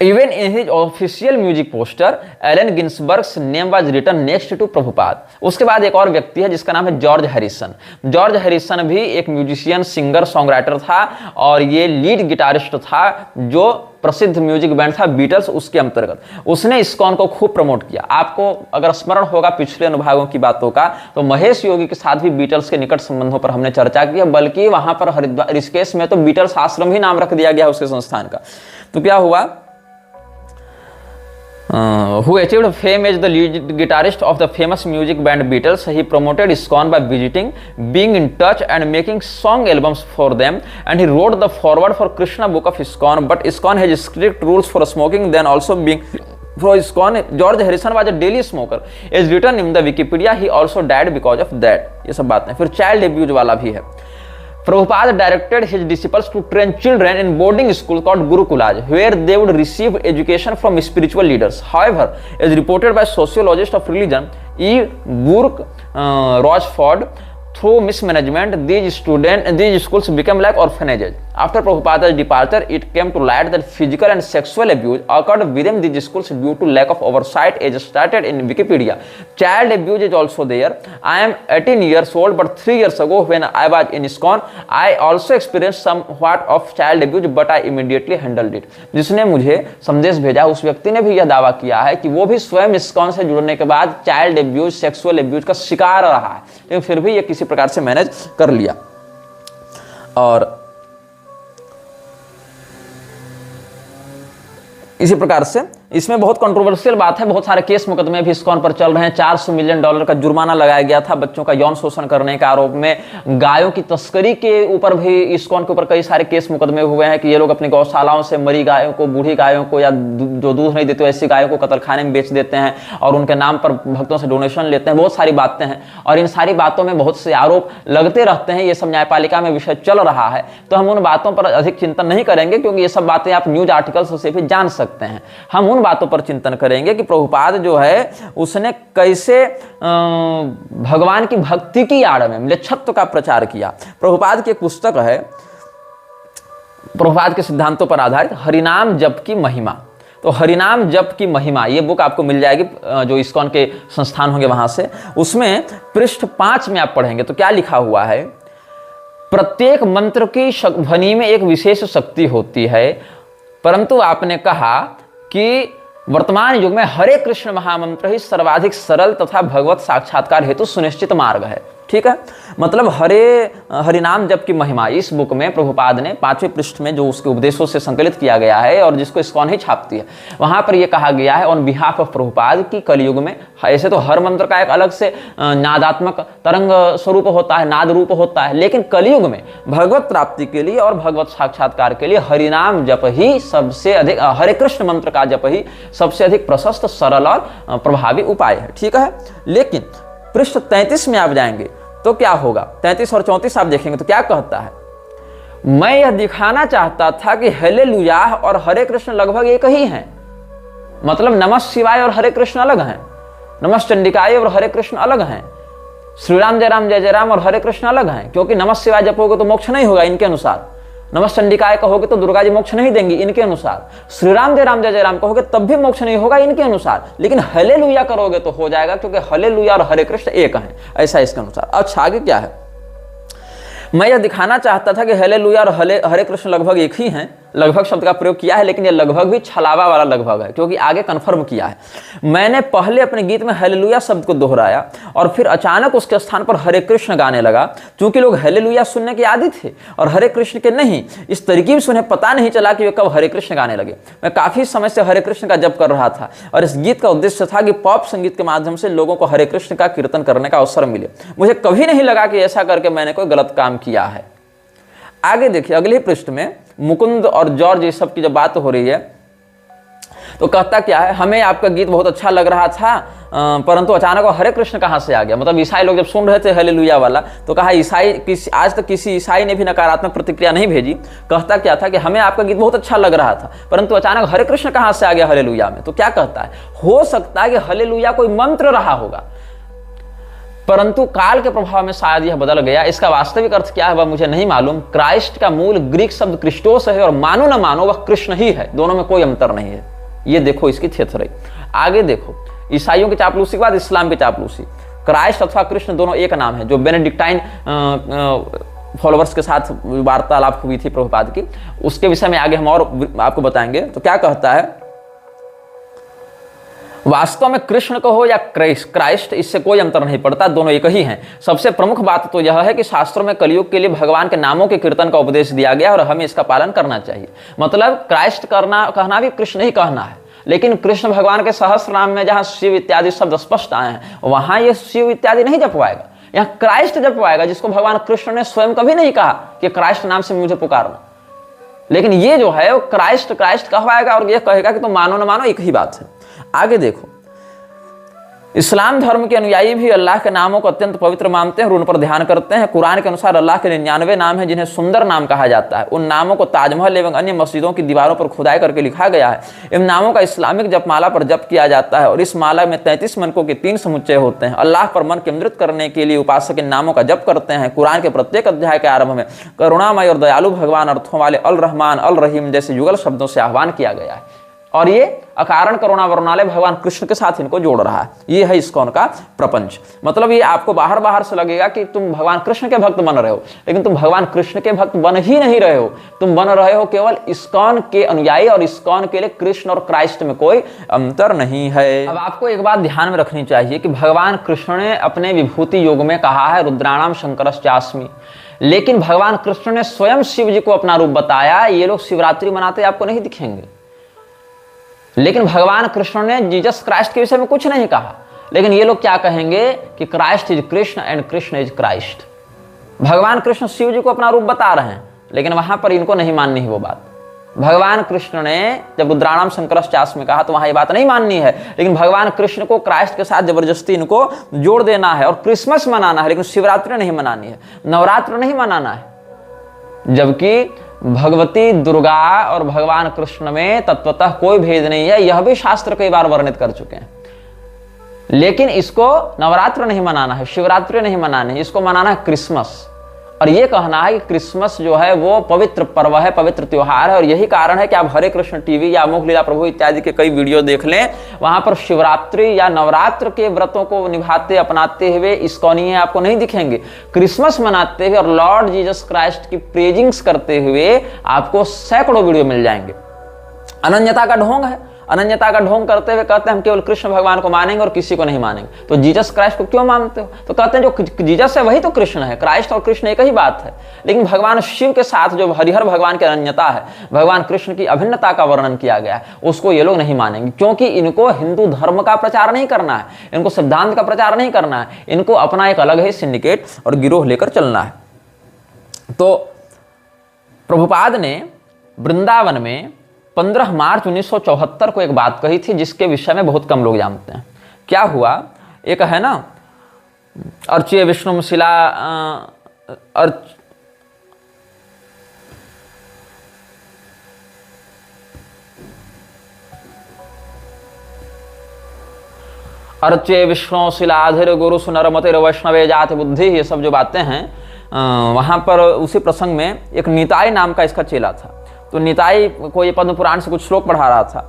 Even in his official music poster, Allen Ginsberg's name was written next to Prabhupada. उसके बाद एक और व्यक्ति है जिसका नाम है जॉर्ज हैरिसन। जॉर्ज हैरिसन भी एक म्यूजिशियन, सिंगर, सॉन्ग था और ये लीड गिटारिस्ट था जो प्रसिद्ध म्यूजिक बैंड था बीटल्स, उसके अंतर्गत। उसने इस्कॉन को खूब प्रमोट किया। आपको अगर स्मरण होगा पिछले अनुभागों की बातों का, तो महेश योगी के साथ भी बीटल्स के निकट संबंधों पर हमने चर्चा की है, बल्कि वहां पर हरिद्वार ऋषिकेश में तो बीटल्स आश्रम ही नाम रख दिया गया उसके संस्थान का। तो क्या हुआ, who achieved fame as the lead guitarist of the famous music band Beatles, he promoted ISKCON by visiting, being in touch and making song albums for them, and he wrote the foreword for Krishna book of ISKCON. But ISKCON has strict rules for smoking, then also being for ISKCON, George Harrison was a daily smoker. As written in the Wikipedia, he also died because of that. ये सब बात है। फिर चाइल्ड एब्यूज वाला भी है। Prabhupada directed his disciples to train children in boarding school called Gurukulas, where they would receive education from spiritual leaders. However, as reported by sociologist of religion E. Burke Rochford, through mismanagement, these schools became like orphanages. After Prabhupada's departure, it came to light that physical and sexual abuse occurred within these schools due to lack of oversight, as stated in Wikipedia. Child abuse is also there. I am 18 years old, but 3 years ago when I was in ISKCON, I also experienced somewhat of child abuse, but I immediately handled it. जिसने मुझे संदेश भेजा उस व्यक्ति ने भी यह दावा किया है कि वो भी स्वयं ISKCON से जुड़ने के बाद चाइल्ड एब्यूज, सेक्सुअल एब्यूज का शिकार रहा है, लेकिन फिर भी ये किसी प्रकार से मैनेज कर लिया। और इसी प्रकार से इसमें बहुत कंट्रोवर्शियल बात है, बहुत सारे केस मुकदमे भी ISKCON पर चल रहे हैं। $400 मिलियन का जुर्माना लगाया गया था बच्चों का यौन शोषण करने के आरोप में। गायों की तस्करी के ऊपर भी ISKCON के ऊपर कई सारे केस मुकदमे हुए हैं कि ये लोग अपनी गौशालाओं से मरी गायों को, बूढ़ी गायों को या जो दूध नहीं देते ऐसी गायों को कतलखाने में बेच देते हैं और उनके नाम पर भक्तों से डोनेशन लेते हैं। बहुत सारी बातें हैं और इन सारी बातों में बहुत से आरोप लगते रहते हैं। ये सब न्यायपालिका में विषय चल रहा है, तो हम उन बातों पर अधिक चिंतन नहीं करेंगे क्योंकि ये सब बातें आप न्यूज आर्टिकल्स से भी जान सकते हैं। हम उन बातों पर चिंतन करेंगे कि प्रभुपाद जो है उसने कैसे भगवान की भक्ति की आड़ में म्लेच्छत्व का प्रचार किया। प्रभुपाद की एक पुस्तक है प्रभुपाद के सिद्धांतों पर आधारित, हरिनाम जप की महिमा। तो हरिनाम जप की महिमा ये बुक आपको मिल जाएगी जो ISKCON के संस्थान होंगे वहां से। उसमें पृष्ठ 5 में आप पढ़ेंगे तो क्या लिखा हुआ है, प्रत्येक मंत्र की ध्वनि में एक विशेष शक्ति होती है, परंतु आपने कहा कि वर्तमान युग में हरे कृष्ण महामंत्र ही सर्वाधिक सरल तथा भगवत साक्षात्कार हेतु सुनिश्चित मार्ग है। ठीक है, मतलब हरिनाम जप की महिमा इस बुक में प्रभुपाद ने 5वें पृष्ठ में जो उसके उपदेशों से संकलित किया गया है और जिसको ISKCON ही छापती है, वहां पर यह कहा गया है ऑन बिहाफ ऑफ प्रभुपाद की कलयुग में, ऐसे तो हर मंत्र का एक अलग से नादात्मक तरंग स्वरूप होता है, नाद रूप होता है, लेकिन कलयुग में भगवत प्राप्ति के लिए और भगवत साक्षात्कार के लिए हरिनाम जप ही सबसे अधिक, हरे कृष्ण मंत्र का जप ही सबसे अधिक प्रशस्त, सरल और प्रभावी उपाय है। ठीक है, लेकिन पृष्ठ 33 में आप जाएंगे तो क्या होगा, 33 और 34 आप देखेंगे तो क्या कहता है, मैं यह दिखाना चाहता था कि हेलेलुया और हरे कृष्ण लगभग एक ही हैं। मतलब नमः शिवाय और हरे कृष्ण अलग हैं, नमः चंडिकाय और हरे कृष्ण अलग हैं, श्री राम जय जय राम और हरे कृष्ण अलग हैं, क्योंकि नमः शिवाय जपोगे तो मोक्ष नहीं होगा इनके अनुसार, नमः चंडिकाय कहोगे तो दुर्गा जी मोक्ष नहीं देंगी इनके अनुसार, श्री राम जय जय राम कहोगे तब भी मोक्ष नहीं होगा इनके अनुसार, लेकिन हेलेलुया करोगे तो हो जाएगा क्योंकि हेलेलुया और हरे कृष्ण एक हैं, ऐसा इसके अनुसार। अच्छा आगे क्या है, मैं यह दिखाना चाहता था कि हेलेलुया और हरे कृष्ण लगभग एक ही हैं। लगभग शब्द का प्रयोग किया है, लेकिन यह लगभग भी छलावा वाला लगभग है क्योंकि आगे कन्फर्म किया है। मैंने पहले अपने गीत में हेलेलुया शब्द को दोहराया और फिर अचानक उसके स्थान पर हरे कृष्ण गाने लगा। चूंकि लोग हेलेलुया सुनने के आदी थे और हरे कृष्ण के नहीं, इस तरकीब से उन्हें पता नहीं चला कि वे कब हरे कृष्ण गाने लगे। मैं काफी समय से हरे कृष्ण का जप कर रहा था और इस गीत का उद्देश्य था कि पॉप संगीत के माध्यम से लोगों को हरे कृष्ण का कीर्तन करने का अवसर मिले। मुझे कभी नहीं लगा कि ऐसा करके मैंने कोई गलत काम किया है। आगे देखिए अगले पृष्ठ में मुकुंद और जॉर्ज ये सब की जब बात हो रही है तो कहता क्या है, हमें आपका गीत बहुत अच्छा लग रहा था परंतु अचानक वो हरे कृष्ण कहाँ से आ गया। मतलब ईसाई लोग जब सुन रहे थे हेलेलुया वाला तो कहा आज तक किसी ईसाई ने भी नकारात्मक प्रतिक्रिया नहीं भेजी। कहता क्या था कि हमें आपका गीत बहुत अच्छा लग रहा था परंतु अचानक हरे कृष्ण कहाँ से आ गया हेलेलुया में। तो क्या कहता है, हो सकता है कि हेलेलुया कोई मंत्र रहा होगा परंतु काल के प्रभाव में शायद यह बदल गया। इसका वास्तविक अर्थ क्या है वह मुझे नहीं मालूम। क्राइस्ट का मूल ग्रीक शब्द क्रिस्टोस है और मानो न मानो वह कृष्ण ही है, दोनों में कोई अंतर नहीं है। ये देखो इसकी थेथराई। आगे देखो ईसाइयों की चापलूसी के बाद इस्लाम की चापलूसी। क्राइस्ट अथवा कृष्ण दोनों एक नाम है, जो बेनेडिक्टाइन फॉलोवर्स के साथ वार्तालाप हुई थी प्रभुपाद की, उसके विषय में आगे हम और आपको बताएंगे। तो क्या कहता है, वास्तव में कृष्ण को हो या क्राइस्ट इससे कोई अंतर नहीं पड़ता, दोनों एक ही हैं। सबसे प्रमुख बात तो यह है कि शास्त्रों में कलयुग के लिए भगवान के नामों के कीर्तन का उपदेश दिया गया और हमें इसका पालन करना चाहिए। मतलब क्राइस्ट कहना भी कृष्ण ही कहना है, लेकिन कृष्ण भगवान के सहस्त्र नाम में जहां शिव इत्यादि शब्द स्पष्ट आए हैं वहां ये शिव इत्यादि नहीं जपवाएगा, यहाँ क्राइस्ट जपवाएगा, जिसको भगवान कृष्ण ने स्वयं कभी नहीं कहा कि क्राइस्ट नाम से मुझे पुकारना। लेकिन ये जो है वो क्राइस्ट कहवाएगा और ये कहेगा कि तुम मानो न मानो एक ही बात है। आगे देखो इस्लाम धर्म के अनुयायी भी अल्लाह के नामों को अत्यंत पवित्र मानते हैं और उन पर ध्यान करते हैं। कुरान के अनुसार अल्लाह के 99 नाम हैं जिन्हें सुंदर नाम कहा जाता है। उन नामों को ताजमहल एवं अन्य मस्जिदों की दीवारों पर खुदाई करके लिखा गया है। इन नामों का इस्लामिक जपमाला पर जप किया जाता है और इस माला में 33 मनकों के 3 समुच्चय होते हैं। अल्लाह पर मन केंद्रित करने के लिए उपासक इन नामों का जप करते हैं। कुरान के प्रत्येक अध्याय के आरंभ में करुणामय और दयालु भगवान अर्थों वाले अल रहमान अल रहीम जैसे युगल शब्दों से आह्वान किया गया है और ये अकारण करुणा वरुणालय भगवान कृष्ण के साथ इनको जोड़ रहा है। ये है इस्कॉन का प्रपंच। मतलब ये आपको बाहर बाहर से लगेगा कि तुम भगवान कृष्ण के भक्त बन रहे हो, लेकिन तुम भगवान कृष्ण के भक्त बन ही नहीं रहे हो। तुम बन रहे हो केवल इस्कॉन के अनुयायी और इस्कॉन के लिए कृष्ण और क्राइस्ट में कोई अंतर नहीं है। अब आपको एक बात ध्यान में रखनी चाहिए कि भगवान कृष्ण ने अपने विभूति योग में कहा है रुद्राणाम शंकरश्चास्मि, लेकिन भगवान कृष्ण ने स्वयं शिव जी को अपना रूप बताया। ये लोग शिवरात्रि मनाते आपको नहीं दिखेंगे, लेकिन भगवान कृष्ण ने जीसस क्राइस्ट के विषय में कुछ नहीं कहा। लेकिन ये लोग क्या कहेंगे कि Christ is Krishna and Krishna is Christ. भगवान कृष्ण शिव जी को अपना रूप बता रहे हैं, लेकिन वहां पर इनको नहीं माननी है वो बात। भगवान कृष्ण ने जब रुद्राणाम शंकरश्चास्मि में कहा तो वहां ये बात नहीं माननी है, लेकिन भगवान कृष्ण को क्राइस्ट के साथ जबरदस्ती इनको जोड़ देना है और क्रिसमस मनाना है, लेकिन शिवरात्रि नहीं मनानी है, नवरात्र नहीं मनाना है। जबकि भगवती दुर्गा और भगवान कृष्ण में तत्वतः कोई भेद नहीं है, यह भी शास्त्र कई बार वर्णित कर चुके हैं। लेकिन इसको नवरात्र नहीं मनाना है, शिवरात्रि नहीं मनाना है, इसको मनाना है क्रिसमस। और यह कहना है कि क्रिसमस जो है वो पवित्र पर्व है, पवित्र त्योहार है। और यही कारण है कि आप हरे कृष्ण टीवी या अमोघ लीला प्रभु इत्यादि के कई वीडियो देख लें, वहां पर शिवरात्रि या नवरात्र के व्रतों को निभाते अपनाते हुए इस्कॉनीय आपको नहीं दिखेंगे। क्रिसमस मनाते हुए और लॉर्ड जीसस क्राइस्ट की प्रेजिंग्स करते हुए आपको सैकड़ों वीडियो मिल जाएंगे। अनन्यता का ढोंग है, अनन्यता का ढोंग करते हुए कहते हैं हम केवल कृष्ण भगवान को मानेंगे और किसी को नहीं मानेंगे। तो जीसस क्राइस्ट को क्यों मानते हो? तो कहते हैं जो जीसस है वही तो कृष्ण है, क्राइस्ट और कृष्ण एक ही बात है। लेकिन भगवान शिव के साथ जो हरिहर भगवान की अनन्यता है, भगवान कृष्ण की अभिन्नता का वर्णन किया गया है, उसको ये लोग नहीं मानेंगे, क्योंकि इनको हिंदू धर्म का प्रचार नहीं करना है, इनको सिद्धांत का प्रचार नहीं करना है, इनको अपना एक अलग ही सिंडिकेट और गिरोह लेकर चलना है। तो प्रभुपाद ने वृंदावन में 15 मार्च 1974 को एक बात कही थी जिसके विषय में बहुत कम लोग जानते हैं। क्या हुआ, एक है ना अर्च्य विष्णुशिला अर्च्य विष्णुशिलाधिर गुरु सुनरमतिर वैष्णवे जाति बुद्धि, ये सब जो बातें हैं वहां पर उसी प्रसंग में एक निताई नाम का इसका चेला था। तो निताई को ये पद्म पुराण से कुछ श्लोक पढ़ा रहा था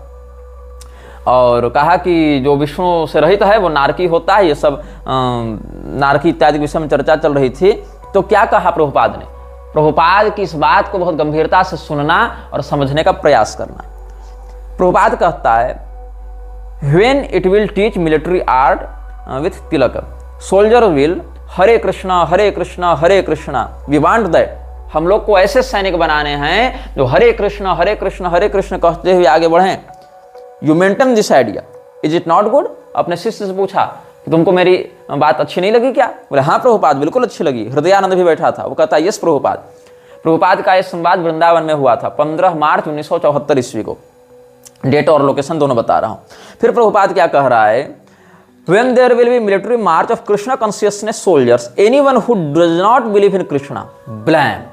और कहा कि जो विष्णु से रहित है वो नारकी होता है। ये सब नारकी इत्यादि विषय में चर्चा चल रही थी। तो क्या कहा प्रभुपाद ने? प्रभुपाद की इस बात को बहुत गंभीरता से सुनना और समझने का प्रयास करना। प्रभुपाद कहता है when it will teach military art with tilak soldier will Hare Krishna Hare Krishna Hare Krishna. We want that, हम लोग को ऐसे सैनिक बनाने हैं जो हरे कृष्ण हरे कृष्ण हरे कृष्ण कहते हुए आगे बढ़ें। You maintain this idea, is it not good? अपने शिष्य से पूछा कि तुमको मेरी बात अच्छी नहीं लगी क्या? बोले हाँ प्रभुपाद बिल्कुल अच्छी लगी। हृदयानंद भी बैठा था, वो कहता यस प्रभुपाद। प्रभुपाद का यह संवाद वृंदावन में हुआ था 15 मार्च 1974 ईस्वी को। डेट और लोकेशन दोनों बता रहा हूं। फिर प्रभुपाद क्या कह रहा है? When there will be military march of Krishna consciousness soldiers, anyone who does not believe in Krishna, blame.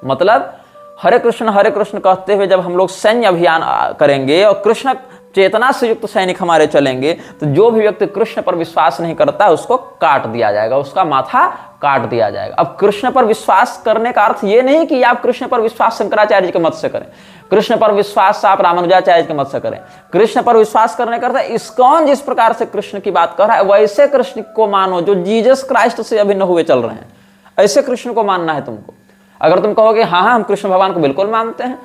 मतलब हरे कृष्ण कहते हुए जब हम लोग सैन्य अभियान करेंगे और कृष्ण चेतना से युक्त सैनिक हमारे चलेंगे, तो जो भी व्यक्ति कृष्ण पर विश्वास नहीं करता उसको काट दिया जाएगा, उसका माथा काट दिया जाएगा। अब कृष्ण पर विश्वास करने का अर्थ ये नहीं कि आप कृष्ण पर विश्वास शंकराचार्य के मत से करें, कृष्ण पर विश्वास आप रामानुजाचार्य के मत से करें। कृष्ण पर विश्वास करने का अर्थ है इस्कॉन जिस प्रकार से कृष्ण की बात कर रहा है वैसे कृष्ण को मानो जो जीसस क्राइस्ट से अभिन्न हुए चल रहे हैं। ऐसे कृष्ण को मानना है तुमको। अगर तुम कहोगे हाँ हम कृष्ण भगवान को बिल्कुल मानते हैं,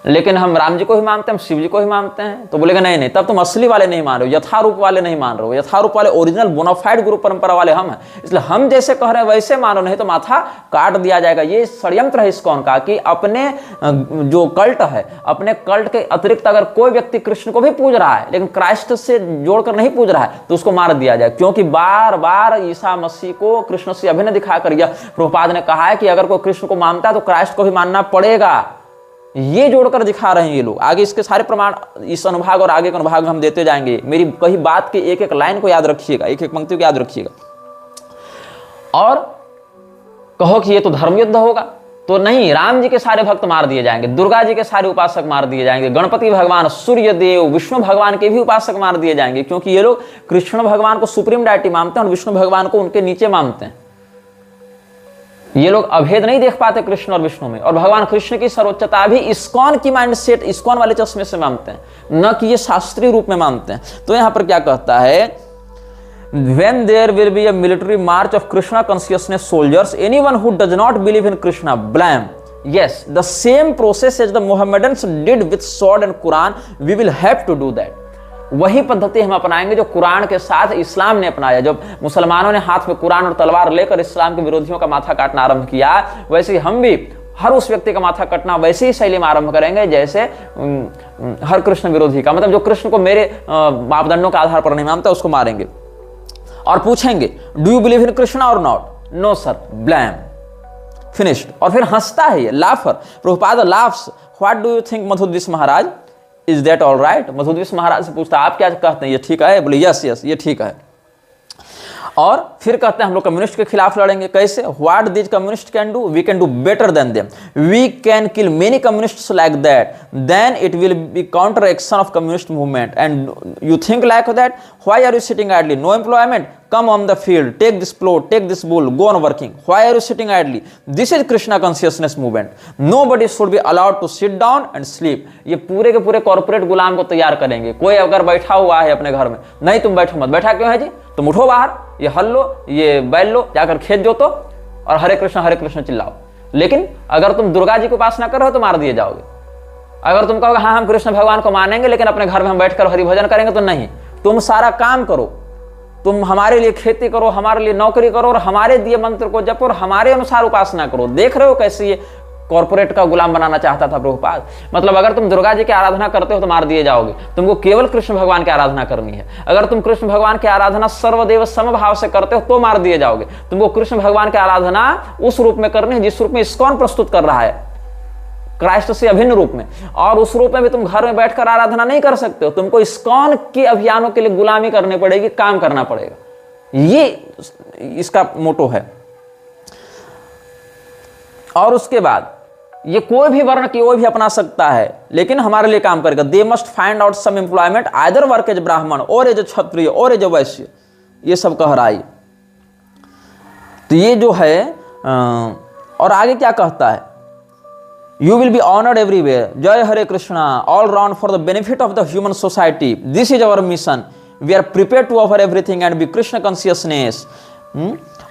लेकिन हम राम जी को ही मानते हैं, हम शिव जी को ही मानते हैं, तो बोलेगा नहीं तब तुम असली वाले नहीं मान रहे हो, यथारूप वाले नहीं मान रहे हो। यथारूप वाले ओरिजिनल बोनाफाइड गुरु परंपरा वाले हम हैं, इसलिए हम जैसे कह रहे हैं वैसे मानो, नहीं तो माथा काट दिया जाएगा। ये षड्यंत्र है इस्कॉन का कि अपने जो कल्ट है, अपने कल्ट के अतिरिक्त अगर कोई व्यक्ति कृष्ण को भी पूज रहा है लेकिन क्राइस्ट से जोड़कर नहीं पूज रहा है तो उसको मार दिया जाए, क्योंकि बार बार ईसा मसीह को कृष्ण से अभिन्न दिखाकर यह प्रभुपाद ने कहा है कि अगर कोई कृष्ण को मानता है तो क्राइस्ट को भी मानना पड़ेगा। ये जोड़कर दिखा रहे हैं ये लोग। आगे इसके सारे प्रमाण इस अनुभाग और आगे के अनुभाग में हम देते जाएंगे। मेरी कही बात के एक एक लाइन को याद रखिएगा, एक एक पंक्ति को याद रखिएगा। और कहो कि ये तो धर्म युद्ध होगा, तो नहीं, राम जी के सारे भक्त मार दिए जाएंगे, दुर्गा जी के सारे उपासक मार दिए जाएंगे, गणपति भगवान, सूर्य देव, विष्णु भगवान के भी उपासक मार दिए जाएंगे, क्योंकि ये लोग कृष्ण भगवान को सुप्रीम डायटी मानते हैं और विष्णु भगवान को उनके नीचे मानते हैं। ये लोग अभेद नहीं देख पाते कृष्ण और विष्णु में, और भगवान कृष्ण की सर्वोच्चता भी इस्कॉन की माइंडसेट, इस्कॉन वाले चश्मे से मानते हैं, न कि ये शास्त्रीय रूप में मानते हैं। तो यहां पर क्या कहता है, when there will be a military march of Krishna consciousness soldiers, anyone who does not believe in Krishna, blame. Yes, the same process as the Mohammedans did with sword and Quran, we will have to do that. वही पद्धति हम अपनाएंगे जो कुरान के साथ इस्लाम ने अपनाया। जब मुसलमानों ने हाथ में कुरान और तलवार लेकर इस्लाम के विरोधियों का माथा काटना आरंभ किया, वैसे ही हम भी हर उस व्यक्ति का माथा कटना वैसे ही शैली में आरंभ करेंगे जैसे हर कृष्ण विरोधी का, मतलब जो कृष्ण को मेरे मापदंडों के आधार पर नहीं मानता उसको मारेंगे। और पूछेंगे, do you believe in Krishna और not? No sir, blam, finished. और फिर हंसता है ये, laughter, Prabhupada laughs, what do you think Madhudvisa Maharaj, is that all right? Madhudvisa Maharaj से पूछता है, आप क्या कहते हैं, ये ठीक है? बोले यस यस, ये ठीक है। और फिर कहते हैं हम लोग कम्युनिस्ट के खिलाफ लड़ेंगे। कैसे? What this communist can do, we can do better than them, we can kill many communists like that, then it will be counter action of communist movement, and you think like that, why are you sitting idly, no employment, come on the field, take this plot, take this bull, go on working, why are you sitting idly? This is Krishna consciousness movement, nobody should be allowed to sit down and sleep। ये पूरे के पूरे कॉर्पोरेट गुलाम को तैयार करेंगे। कोई अगर बैठा हुआ है अपने घर में, नहीं तुम बैठो मत, बैठा क्यों है जी, तुम उठो बाहर, ये हल लो, ये बैल लो, जाकर खेत जोतो और हरे कृष्ण चिल्लाओ। लेकिन अगर तुम दुर्गा जी को उपासना कर रहे हो तो मार दिए जाओगे। अगर तुम कहोगे हाँ हम कृष्ण भगवान को मानेंगे लेकिन अपने घर में हम बैठकर हरि भजन करेंगे, तो नहीं, तुम सारा काम करो, तुम हमारे लिए खेती करो, हमारे लिए नौकरी करो और हमारे दिए मंत्र को जपो और हमारे अनुसार उपासना करो। देख रहे हो कैसे ये कॉर्पोरेट का गुलाम बनाना चाहता था प्रभुपाद। मतलब अगर तुम दुर्गा जी की आराधना करते हो तो मार दिए जाओगे, तुमको केवल कृष्ण भगवान की आराधना करनी है। अगर तुम कृष्ण भगवान की आराधना सर्वदेव समभाव से करते हो तो मार दिए जाओगे। तुमको कृष्ण भगवान की आराधना उस रूप में करनी है जिस रूप में इस्कॉन प्रस्तुत कर रहा है, क्राइस्ट से अभिन्न रूप में, और उस रूप में भी तुम घर में बैठकर आराधना नहीं कर सकते हो। तुमको इस्कॉन के अभियानों के लिए गुलामी करनी पड़ेगी, काम करना पड़ेगा। ये इसका मोटो है। और उसके बाद ये कोई भी वर्ण कोई भी अपना सकता है लेकिन हमारे लिए काम करेगा। They must find out some employment, either work as Brahmin और एज क्षत्रिय और एज वैश्य, ये सब कह रहा है। तो ये जो है और आगे क्या कहता है, You will be honored everywhere. Jai Hare Krishna, all round for the benefit of the human society. This is our mission. We are prepared to offer everything and be Krishna consciousness.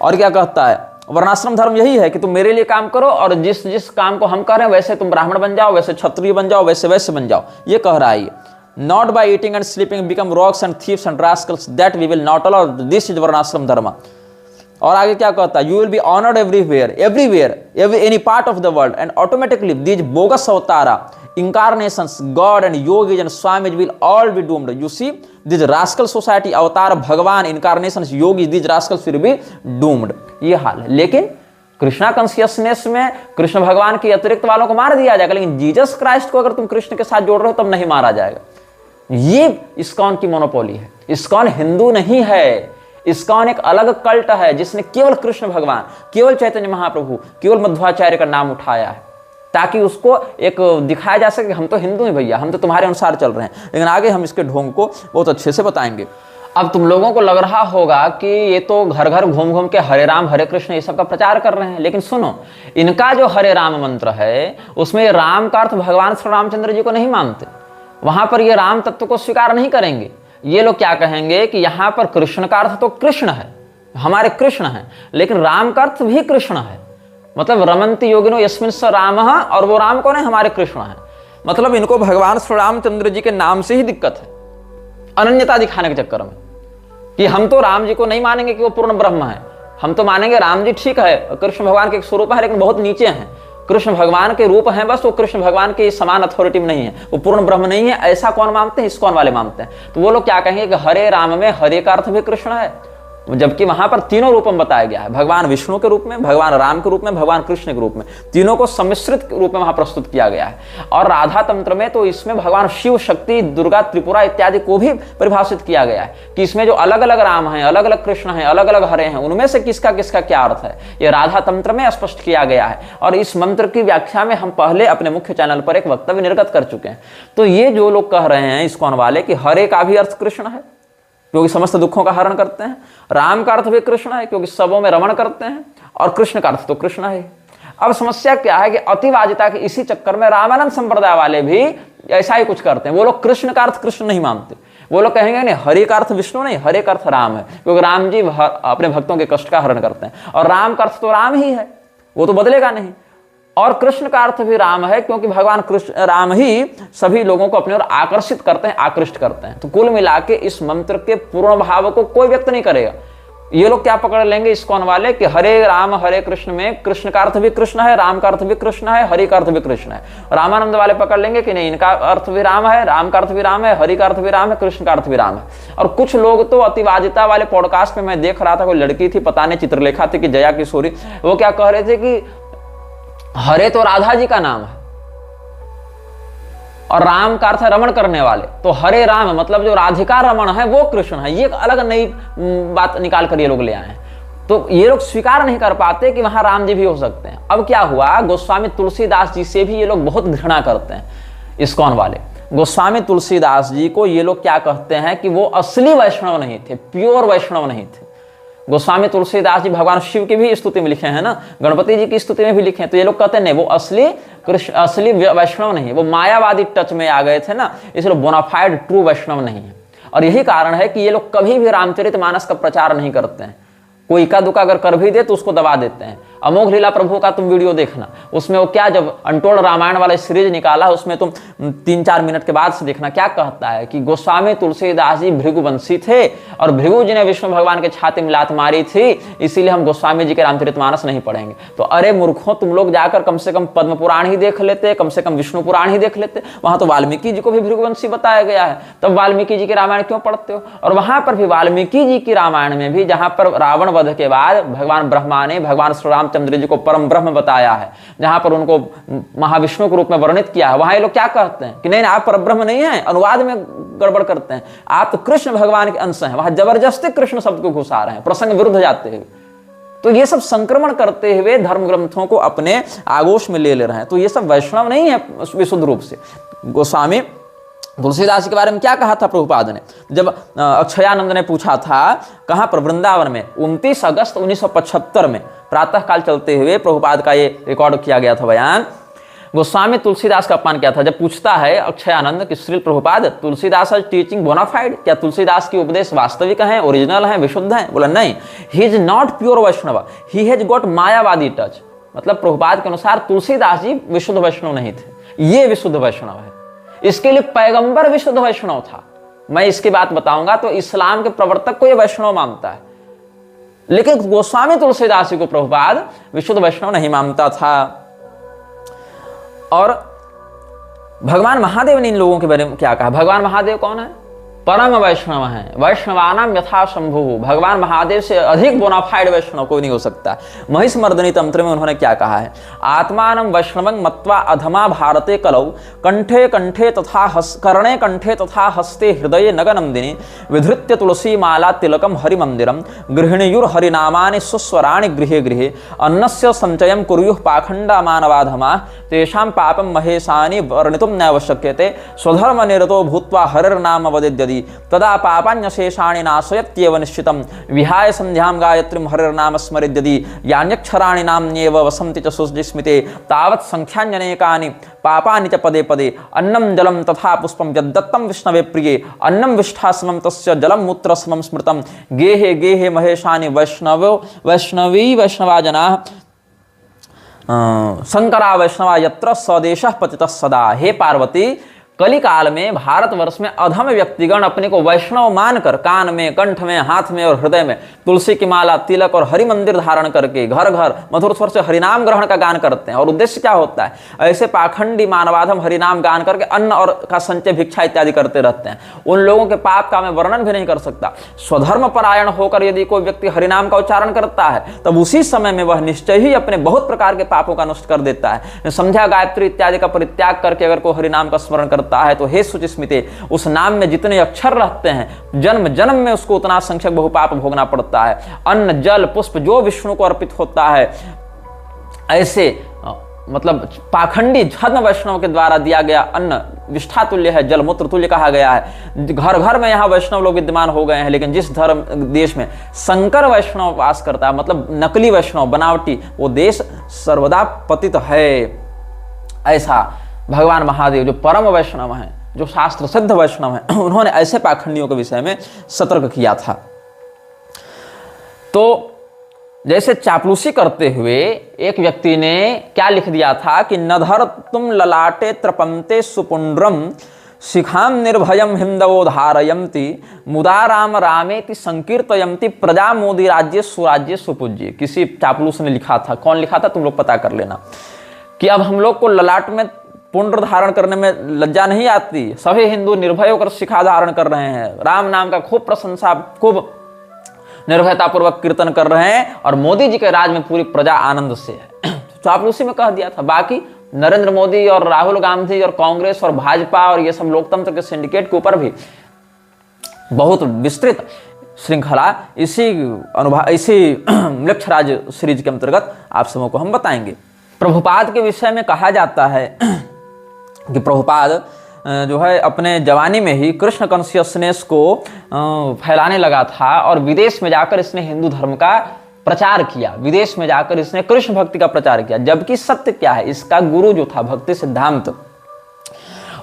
और क्या कहता है, वर्णाश्रम धर्म यही है कि तुम मेरे लिए काम करो और जिस जिस काम को हम कर रहे हैं वैसे तुम ब्राह्मण बन जाओ, वैसे क्षत्रिय बन जाओ, वैसे वैसे बन जाओ। ये कह रहा है। Not by eating and sleeping become rogues and thieves and rascals, that we will not allow. This is वर्णाश्रम धर्म। और आगे क्या कहता है, you will be honoured everywhere any part of the world and automatically these bogus avatara incarnations God and yogis and swamis will all be doomed. You see this rascal society, avatar bhagwan, incarnations, yogi, this rascals will be doomed. ये हाल है। लेकिन कृष्णा कॉन्शियसनेस में कृष्ण भगवान के अतिरिक्त वालों को मार दिया जाएगा, लेकिन जीसस क्राइस्ट को अगर तुम कृष्ण के साथ जोड़ रहे हो तब नहीं मारा जाएगा। ये इस्कॉन की मोनोपोली है। इस्कॉन हिंदू नहीं है, इस्कॉन एक अलग कल्ट है जिसने केवल कृष्ण भगवान, केवल चैतन्य महाप्रभु, केवल मध्वाचार्य का नाम उठाया है ताकि उसको एक दिखाया जा सके हम तो हिंदू हैं भैया, हम तो तुम्हारे अनुसार चल रहे हैं। लेकिन आगे हम इसके ढोंग को बहुत अच्छे से बताएंगे। अब तुम लोगों को लग रहा होगा कि ये तो घर घर घूम घूम के हरे राम हरे कृष्ण ये सब का प्रचार कर रहे हैं, लेकिन सुनो, इनका जो हरे राम मंत्र है उसमें राम का अर्थ भगवान श्री रामचंद्र जी को नहीं मानते। वहां पर ये राम तत्व को स्वीकार नहीं करेंगे। ये लोग क्या कहेंगे कि यहां पर कृष्ण का अर्थ तो कृष्ण है, हमारे कृष्ण है, लेकिन राम का अर्थ भी कृष्ण है। मतलब रमंती योगिनो यस्मिन् स रामः, और वो राम कौन है, हमारे कृष्ण है। मतलब इनको भगवान श्री रामचंद्र जी के नाम से ही दिक्कत है, अनन्यता दिखाने के चक्कर में, कि हम तो राम जी को नहीं मानेंगे कि वो पूर्ण ब्रह्म है, हम तो मानेंगे राम जी ठीक है, कृष्ण भगवान के एक स्वरूप है लेकिन बहुत नीचे हैं, कृष्ण भगवान के रूप हैं बस, वो कृष्ण भगवान के समान अथॉरिटी में नहीं है, वो पूर्ण ब्रह्म नहीं है। ऐसा कौन मानते हैं, इस्कॉन वाले मानते हैं। तो वो लोग क्या कहेंगे कि हरे राम में हरे का अर्थ भी कृष्ण है जबकि वहां पर तीनों रूप में बताया गया है, भगवान विष्णु के रूप में, भगवान राम के रूप में, भगवान कृष्ण के रूप में, तीनों को सम्मिश्रित रूप में वहां प्रस्तुत किया गया है। और राधा तंत्र में तो इसमें भगवान शिव, शक्ति, दुर्गा, त्रिपुरा इत्यादि को भी परिभाषित किया गया है कि इसमें जो अलग अलग राम हैं, अलग अलग कृष्ण हैं, अलग अलग हरे हैं, उनमें से किसका किसका क्या अर्थ है, यह राधा तंत्र में स्पष्ट किया गया है। और इस मंत्र की व्याख्या में हम पहले अपने मुख्य चैनल पर एक वक्तव्य निर्गत कर चुके हैं। तो ये जो लोग कह रहे हैं इस्कॉन वाले कि हरे का भी अर्थ कृष्ण है क्योंकि समस्त दुखों का हरण करते हैं, राम का अर्थ भी कृष्ण है क्योंकि सबों में रमण करते हैं, और कृष्ण का अर्थ तो कृष्ण है। अब समस्या क्या है कि अतिवादिता के इसी चक्कर में रामानंद संप्रदाय वाले भी ऐसा ही कुछ करते हैं। वो लोग कृष्ण का अर्थ कृष्ण नहीं मानते, वो लोग कहेंगे नहीं हरि का अर्थ विष्णु नहीं, हरे का अर्थ राम है क्योंकि राम जी अपने भक्तों के कष्ट का हरण करते हैं, और राम का अर्थ तो राम ही है, वो तो बदलेगा नहीं। और कृष्ण का अर्थ भी राम है क्योंकि भगवान कृष्ण राम ही सभी लोगों को अपनी ओर आकर्षित करते हैं, आकृष्ट करते हैं। तो कुल मिला के इस मंत्र के पूर्ण भाव को कोई व्यक्त नहीं करेगा। ये लोग क्या पकड़ लेंगे इस्कॉन वाले कि हरे राम हरे कृष्ण में कृष्ण का अर्थ भी कृष्ण है, राम का अर्थ भी कृष्ण है, हरि का अर्थ भी कृष्ण है। रामानंद वाले पकड़ लेंगे कि नहीं, इनका अर्थ भी राम है, राम का अर्थ भी राम है, हरि का अर्थ भी राम है, कृष्ण का अर्थ भी राम है। और कुछ लोग तो अतिवादिता वाले पॉडकास्ट में मैं देख रहा था, कोई लड़की थी, पता नहीं चित्रलेखा थी कि जया किशोरी, वो क्या कह रहे थे कि हरे तो राधा जी का नाम है और राम का अर्थ है रमण करने वाले, तो हरे राम मतलब जो राधिका रमण है वो कृष्ण है। ये एक अलग नई बात निकाल कर ये लोग ले आए हैं। तो ये लोग स्वीकार नहीं कर पाते कि वहां राम जी भी हो सकते हैं। अब क्या हुआ, गोस्वामी तुलसीदास जी से भी ये लोग बहुत घृणा करते हैं इस्कॉन वाले। गोस्वामी तुलसीदास जी को ये लोग क्या कहते हैं कि वो असली वैष्णव नहीं थे, प्योर वैष्णव नहीं थे। गोस्वामी तुलसीदास जी भगवान शिव की भी स्तुति में लिखे हैं ना, गणपति जी की स्तुति में भी लिखे हैं। तो ये लोग कहते हैं नहीं, वो असली वैष्णव नहीं है, वो मायावादी टच में आ गए थे ना, इसलिए बोनाफाइड ट्रू वैष्णव नहीं है। और यही कारण है कि ये लोग कभी भी रामचरितमानस का प्रचार नहीं करते हैं। कोई इक्का दुक्का अगर कर भी दे तो उसको दबा देते हैं। अमोघ लीला प्रभु का तुम वीडियो देखना, उसमें वो क्या जब अनटोल्ड रामायण वाला सीरीज निकाला, उसमें तुम 3-4 मिनट के बाद से देखना क्या कहता है कि गोस्वामी तुलसीदास जी भृगुवंशी थे और भृगु जी ने विष्णु भगवान के छाती में लात मारी थी, इसीलिए हम गोस्वामी जी के रामचरितमानस नहीं पढ़ेंगे। तो अरे मूर्खों, तुम लोग जाकर कम से कम पद्म पुराण ही देख लेते, कम से कम विष्णु पुराण ही देख लेते। वहां तो वाल्मीकि जी को भी भृगुवंशी बताया गया है, तब वाल्मीकि जी के रामायण क्यों पढ़ते हो? और वहां पर भी वाल्मीकि जी की रामायण में भी, जहां पर रावण वध के बाद भगवान ब्रह्मा ने भगवान श्री रामचंद्र जी को परम ब्रह्म बताया है, जहां पर उनको महाविष्णु के रूप में वर्णित किया है, वहां ये लोग क्या कहते हैं कि नहीं आप परब्रह्म नहीं है, अनुवाद में गड़बड़ करते हैं, आप तो कृष्ण भगवान के अंश हैं। वहां जबरदस्ती कृष्ण शब्द को घुसा रहे हैं, प्रसंग विरुद्ध जाते हुए। तो ये सब संक्रमण करते हुए धर्म ग्रंथों को अपने आगोश में ले रहे हैं। तो ये सब वैष्णव नहीं है विशुद्ध रूप से। गोस्वामी तुलसीदास के बारे में क्या कहा था प्रभुपाद ने, जब अक्षयानंद ने पूछा था कहां पर, वृंदावन में 29 अगस्त 1975 में प्रातः काल चलते हुए प्रभुपाद का ये रिकॉर्ड किया गया था बयान। गोस्वामी तुलसीदास का अपमान किया था। जब पूछता है अक्षयानंद कि Srila Prabhupada, Tulsidas is teaching bonafide, क्या तुलसीदास की उपदेश वास्तविक हैं, ओरिजिनल हैं, विशुद्ध हैं? बोला नहीं, he is not pure Vaishnava, he has got Mayavadi touch. मतलब प्रभुपाद के अनुसार तुलसीदास जी विशुद्ध वैष्णव नहीं थे, ये विशुद्ध वैष्णव है। इसके लिए पैगंबर विशुद्ध वैष्णव था। मैं इसकी बात बताऊंगा तो इस्लाम के प्रवर्तक को यह वैष्णव मानता है, लेकिन गोस्वामी तुलसीदास जी को प्रभुपाद विशुद्ध वैष्णव नहीं मानता था। और भगवान महादेव ने इन लोगों के बारे में क्या कहा? भगवान महादेव कौन है? परम वैष्णव हैं, वैष्णवानाम यथा शंभु। भगवान महादेव से अधिक बोनाफाइड वैष्णव कोई नहीं हो सकता। महिषमर्दनी तंत्र में उन्होंने क्या कहा है? आत्मानं वैष्णवं मत्वा अधमा भारते कलौ कंठे कंठे तथा कर्णे कंठे तथा हस्ते हृदये नगनंदिनी विधृत्य तुलसी माला तिलकम हरिमंदिरम गृहिणीयुर हरिनामानि सुस्वराणि गृहे गृहे अन्नस्य संचयं कुर्युः पाखंडा मानवाधमा तेषां पापं महेशानि वर्णितुं नैव शक्यते स्वधर्म निरतो भूत्वा हरिर्नाम वदेद्यदि तदा पापान्यशेषाणि नाशयत्येव निश्चितं विहाय संध्यां गायत्रीं हरिर्नाम स्मरेद्यदि यान्यक्षराणि नाम्न्येव वसन्ति च सुस्मृते तावत् संख्यान्यनेकानि पापानि च पदे पदे अन्नं जलं तथा पुष्पं यद्दत्तं विष्णवे प्रिये अन्नं विष्ठासमं तस्य जलं मूत्रसमं स्मृतं गेहे गेहे महेशानि वैष्णवी वैष्णवा जनाः शंकरा वैष्णवा यत्र स्वदेशः पतितः सदा। हे पार्वती, कली काल में भारतवर्ष में अधम व्यक्तिगण अपने को वैष्णव मानकर कान में, कंठ में, हाथ में और हृदय में तुलसी की माला, तिलक और हरि मंदिर धारण करके घर घर मधुर स्वर से हरिनाम ग्रहण का गान करते हैं। और उद्देश्य क्या होता है? ऐसे पाखंडी मानवाधम हरिनाम गान करके अन्न और का संचय, भिक्षा इत्यादि करते रहते हैं। उन लोगों के पाप का मैं वर्णन भी नहीं कर सकता। स्वधर्म परायण होकर यदि कोई व्यक्ति हरिनाम का उच्चारण करता है तब उसी समय में वह निश्चय ही अपने बहुत प्रकार के पापों का नष्ट कर देता है। संध्या, गायत्री इत्यादि का परित्याग करके अगर कोई हरिनाम का स्मरण करता है तो हे शुचि स्मिते, उस नाम में जितने अक्षर रहते हैं जन्म जन्म में उसको उतना संख्यक बहुपाप भोगना पड़ता है। अन्न, जल, पुष्प जो विष्णु को अर्पित होता है, ऐसे मतलब पाखंडी धर्म वैष्णव के द्वारा दिया गया अन्न विष्ठा तुल्य है, जल मूत्र तुल्य कहा गया है। घर घर में यहाँ वैष्णव लोग विद्यमान हो गए हैं, लेकिन जिस धर्म देश में संकर वैष्णव वास करता है, मतलब नकली वैष्णव, बनावटी, वो देश सर्वदा पतित है। ऐसा भगवान महादेव जो परम वैष्णव हैं, जो शास्त्र सिद्ध वैष्णव हैं, उन्होंने ऐसे पाखंडियों के विषय में सतर्क किया था। तो जैसे चापलूसी करते हुए एक व्यक्ति ने क्या लिख दिया था कि नधर तुम ललाटे त्रपंते सुपुंड्रम शिखाम निर्भयम हिंदवो धारयंती मुदा राम रामेति संकीर्तयंती प्रजा मोदी राज्य सुराज्य सुपूज्य। किसी चापलूस ने लिखा था, कौन लिखा था तुम लोग पता कर लेना, कि अब हम लोग को ललाट में पुंड्र धारण करने में लज्जा नहीं आती, सभी हिंदू निर्भय होकर शिखा धारण कर रहे हैं, राम नाम का खूब प्रशंसा, खूब निर्भयता पूर्वक कीर्तन कर रहे हैं, और मोदी जी के राज में पूरी प्रजा आनंद से है। चापलूसी में कह दिया था। बाकी नरेंद्र मोदी और राहुल गांधी और कांग्रेस और भाजपा और ये सब लोकतंत्र के सिंडिकेट के ऊपर भी बहुत विस्तृत श्रृंखला इसी मृक्षराज सीरीज के अंतर्गत आप सबों को हम बताएंगे। प्रभुपाद के विषय में कहा जाता है कि प्रभुपाद जो है अपने जवानी में ही कृष्ण कॉन्शियसनेस को फैलाने लगा था, और विदेश में जाकर इसने हिंदू धर्म का प्रचार किया, विदेश में जाकर इसने कृष्ण भक्ति का प्रचार किया। जबकि सत्य क्या है, इसका गुरु जो था भक्ति सिद्धांत,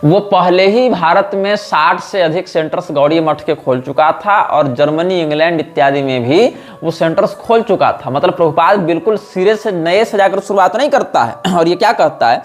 वो पहले ही भारत में 60 से अधिक सेंटर्स गौड़ीय मठ के खोल चुका था, और जर्मनी, इंग्लैंड इत्यादि में भी वो सेंटर्स खोल चुका था। मतलब प्रभुपाद बिल्कुल सिरे से नए से जाकर शुरुआत नहीं करता है। और ये क्या कहता है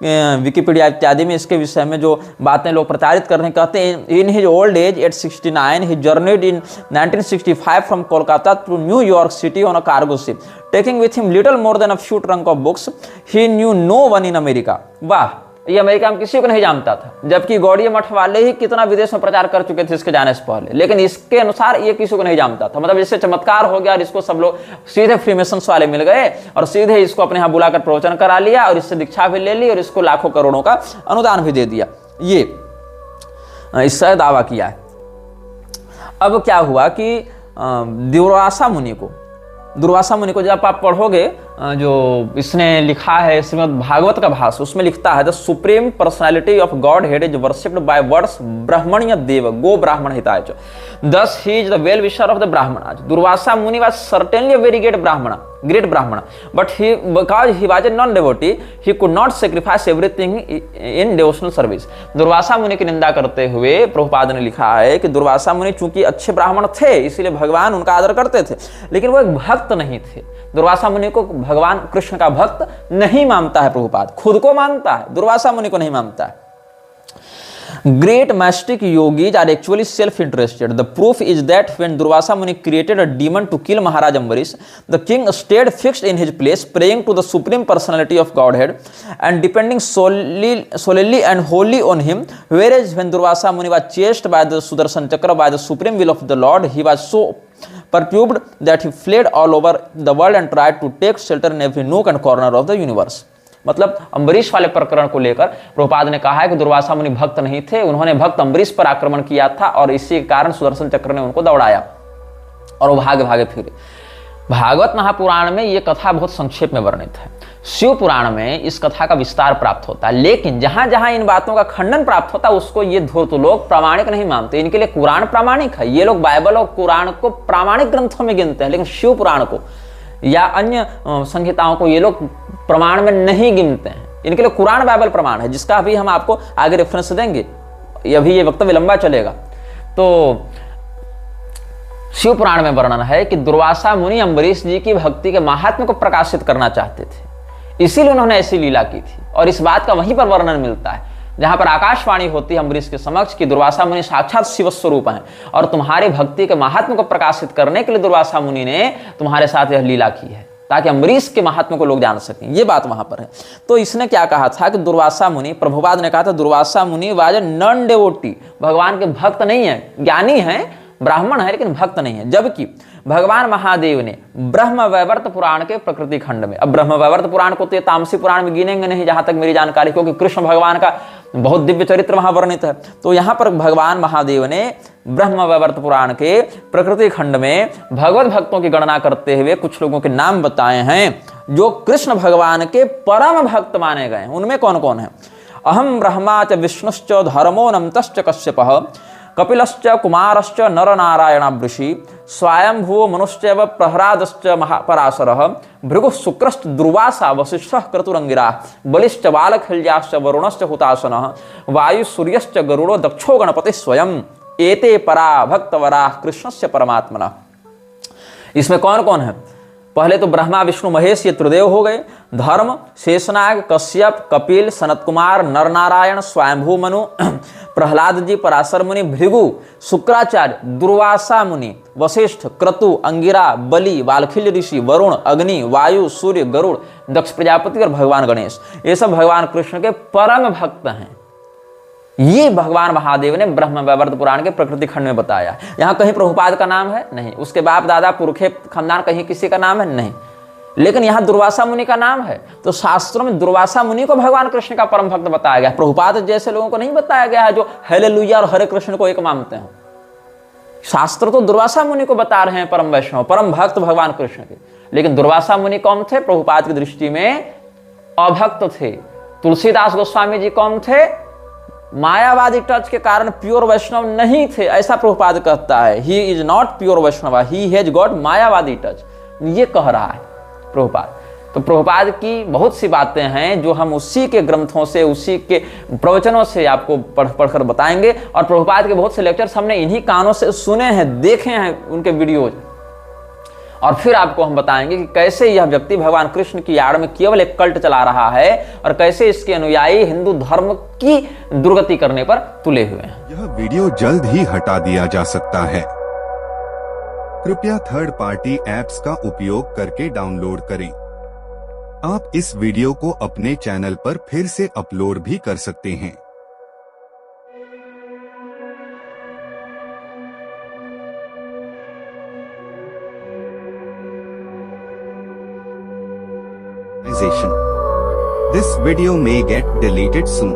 विकिपीडिया इत्यादि में इसके विषय में जो बातें लोग प्रचारित कर रहे हैं, कहते हैं in his old age at 69 he journeyed in 1965 from Kolkata to New York City on a cargo ship taking with him little more than a few trunk of books he knew no one in America. वाह, ये अमेरिका में किसी को नहीं जानता था, जबकि गौड़ीय मठ वाले ही कितना विदेश में प्रचार कर चुके थे इसके जाने से पहले, लेकिन इसके अनुसार ये किसी को नहीं जानता था। मतलब इससे चमत्कार हो गया और इसको सब लोग सीधे फ्रीमेसन्स वाले मिल गए और सीधे इसको अपने यहाँ बुलाकर प्रवचन करा लिया और इससे दीक्षा भी ले ली और इसको लाखों करोड़ों का अनुदान भी दे दिया। ये इससे दावा किया है। अब क्या हुआ कि दुर्वासा मुनि को जब आप पढ़ोगे, जो इसने लिखा है श्रीमद् भागवत का भाष्य, उसमें लिखता है the supreme personality of Godhead is worshipped by words brahmanya deva go brahmana hitaya cha thus he is the well wisher of the brahmana. Durvasa Muni was certainly a very great brahmana, but because he was a non-devotee, he could not sacrifice everything in devotional service। Durvasa मुनि की निंदा करते हुए प्रभुपाद ने लिखा है कि दुर्वासा मुनि चूंकि अच्छे ब्राह्मण थे इसीलिए भगवान उनका आदर करते थे, लेकिन वो एक भक्त नहीं थे। दुर्वासा मुनि को भगवान कृष्ण का भक्त नहीं मानता है प्रभुपाद, खुद को मानता है, दुर्वासा मुनि को नहीं मानता है। Great mastic yogis are actually self-interested. The proof is that when Durvasa Muni created a demon to kill Maharaj Ambarish, the king stayed fixed in his place, praying to the supreme personality of Godhead and depending solely and wholly on him. Whereas when Durvasa Muni was chased by the Sudarshan Chakra by the supreme will of the Lord, he was so perturbed that he fled all over the world and tried to take shelter in every nook and corner of the universe। मतलब अम्बरीश वाले प्रकरण को लेकर प्रभुपाद ने कहा है कि दुर्वासा मुनि भक्त नहीं थे, उन्होंने भक्त अम्बरीश पर आक्रमण किया था और इसी के कारण सुदर्शन चक्र ने उनको दौड़ाया और वो भागे फिरे। भागवत महापुराण में ये कथा बहुत संक्षेप में वर्णित है, शिव पुराण में इस कथा का विस्तार प्राप्त होता है, लेकिन जहां जहां इन बातों का खंडन प्राप्त होता है उसको ये धूर्त लोग प्रामाणिक नहीं मानते। इनके लिए कुरान प्रामाणिक है, ये लोग बाइबल और कुरान को प्रामाणिक ग्रंथों में गिनते हैं, लेकिन शिव पुराण को या अन्य संहिताओं को ये लोग प्रमाण में नहीं गिनते हैं। इनके लिए कुरान बाइबल प्रमाण है, जिसका अभी हम आपको आगे रेफरेंस देंगे, अभी ये वक्तव्य लंबा चलेगा। तो शिव पुराण में वर्णन है कि दुर्वासा मुनि अम्बरीश जी की भक्ति के महात्म्य को प्रकाशित करना चाहते थे, इसीलिए उन्होंने ऐसी लीला की थी और इस बात का वहीं पर वर्णन मिलता है। जहां पर आकाशवाणी होती है अम्बरीश के समक्ष कि दुर्वासा मुनि साक्षात शिव स्वरूप हैं और तुम्हारी भक्ति के महात्म को प्रकाशित करने के लिए दुर्वासा मुनि ने तुम्हारे साथ यह लीला की है, ताकि अम्बरीश के महात्म को लोग जान सकें। ये बात वहां पर है। तो इसने क्या कहा था कि दुर्वासा मुनि, प्रभुपाद ने कहा था Durvasa Muni was a non devotee, भगवान के भक्त नहीं है, ज्ञानी है, ब्राह्मण है लेकिन भक्त नहीं है। जबकि भगवान महादेव ने ब्रह्म वैवर्त पुराण के प्रकृति खंड में, अब ब्रह्म वैवर्त पुराण को तो ये तामसी पुराण में गिनेंगे नहीं जहां तक मेरी जानकारी, क्योंकि कृष्ण भगवान का बहुत दिव्य चरित्र वहां वर्णित है। तो यहां पर भगवान महादेव ने ब्रह्म वैवर्त पुराण के प्रकृति खंड में भगवत भक्तों की गणना करते हुए कुछ लोगों के नाम बताए हैं जो कृष्ण भगवान के परम भक्त माने गए हैं। उनमें कौन कौन है? अहम ब्रह्मा च विष्णुश्च धर्मो नमतश्च कश्यपः कपिलश्च कुमारश्च नरनारायणावृषि स्वयंभुवो मनुश्चैव प्रह्लादश्च महापराशरः भृगुः शुक्रश्च दुर्वासा वसिष्ठः क्रतुरंगिराः बलिश्च बालखिल्याश्च वरुणश्च हुतासनः वायु सूर्यश्च गरुड़ो दक्षो गणपतिः स्वयं एते परा भक्तवराः कृष्णस्य परमात्मनः। इसमें कौन कौन है? पहले तो ब्रह्मा विष्णु महेश ये त्रिदेव हो गए। धर्म शेषनाग कश्यप कपिल सनत कुमार नरनारायण स्वयंभू मनु प्रहलाद जी पराशर मुनि भृगु शुक्राचार्य दुर्वासा मुनि वशिष्ठ क्रतु अंगिरा बलि वाल्खिल्य ऋषि वरुण अग्नि वायु सूर्य गरुड़ दक्ष प्रजापति और भगवान गणेश, ये सब भगवान कृष्ण के परम भक्त हैं। ये भगवान महादेव ने ब्रह्म वैवर्त पुराण के प्रकृति खंड में बताया। यहां कहीं प्रभुपाद का नाम है? नहीं। उसके बाप दादा पुरखे खानदान कहीं किसी का नाम है? नहीं। लेकिन यहां दुर्वासा मुनि का नाम है। तो शास्त्रों में दुर्वासा मुनि को भगवान कृष्ण का परम भक्त बताया गया। प्रभुपाद जैसे लोगों को नहीं बताया गया है जो हालेलुया और हरे कृष्ण को एक मानते हैं। शास्त्र तो दुर्वासा मुनि को बता रहे हैं परम वैष्णव, परम भक्त भगवान कृष्ण के। लेकिन दुर्वासा मुनि कौन थे? प्रभुपाद की दृष्टि में अभक्त थे। तुलसीदास गोस्वामी जी कौन थे? मायावादी टच के कारण प्योर वैष्णव नहीं थे, ऐसा प्रभुपाद कहता है। He is not pure Vaishnava, he has got Mayavadi touch, ये कह रहा है प्रभुपाद। तो प्रभुपाद की बहुत सी बातें हैं जो हम उसी के ग्रंथों से, उसी के प्रवचनों से आपको पढ़कर बताएंगे। और प्रभुपाद के बहुत से लेक्चर्स हमने इन्हीं कानों से सुने हैं, देखे हैं उनके वीडियोज, और फिर आपको हम बताएंगे कि कैसे यह व्यक्ति भगवान कृष्ण की आड़ में केवल एक कल्ट चला रहा है और कैसे इसके अनुयायी हिंदू धर्म की दुर्गति करने पर तुले हुए हैं। यह वीडियो जल्द ही हटा दिया जा सकता है। कृपया थर्ड पार्टी ऐप्स का उपयोग करके डाउनलोड करें। आप इस वीडियो को अपने चैनल पर फिर से अपलोड भी कर सकते हैं। This video may get deleted soon.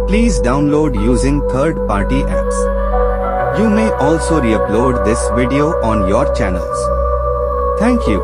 Please download using third-party apps. You may also re-upload this video on your channels. Thank you.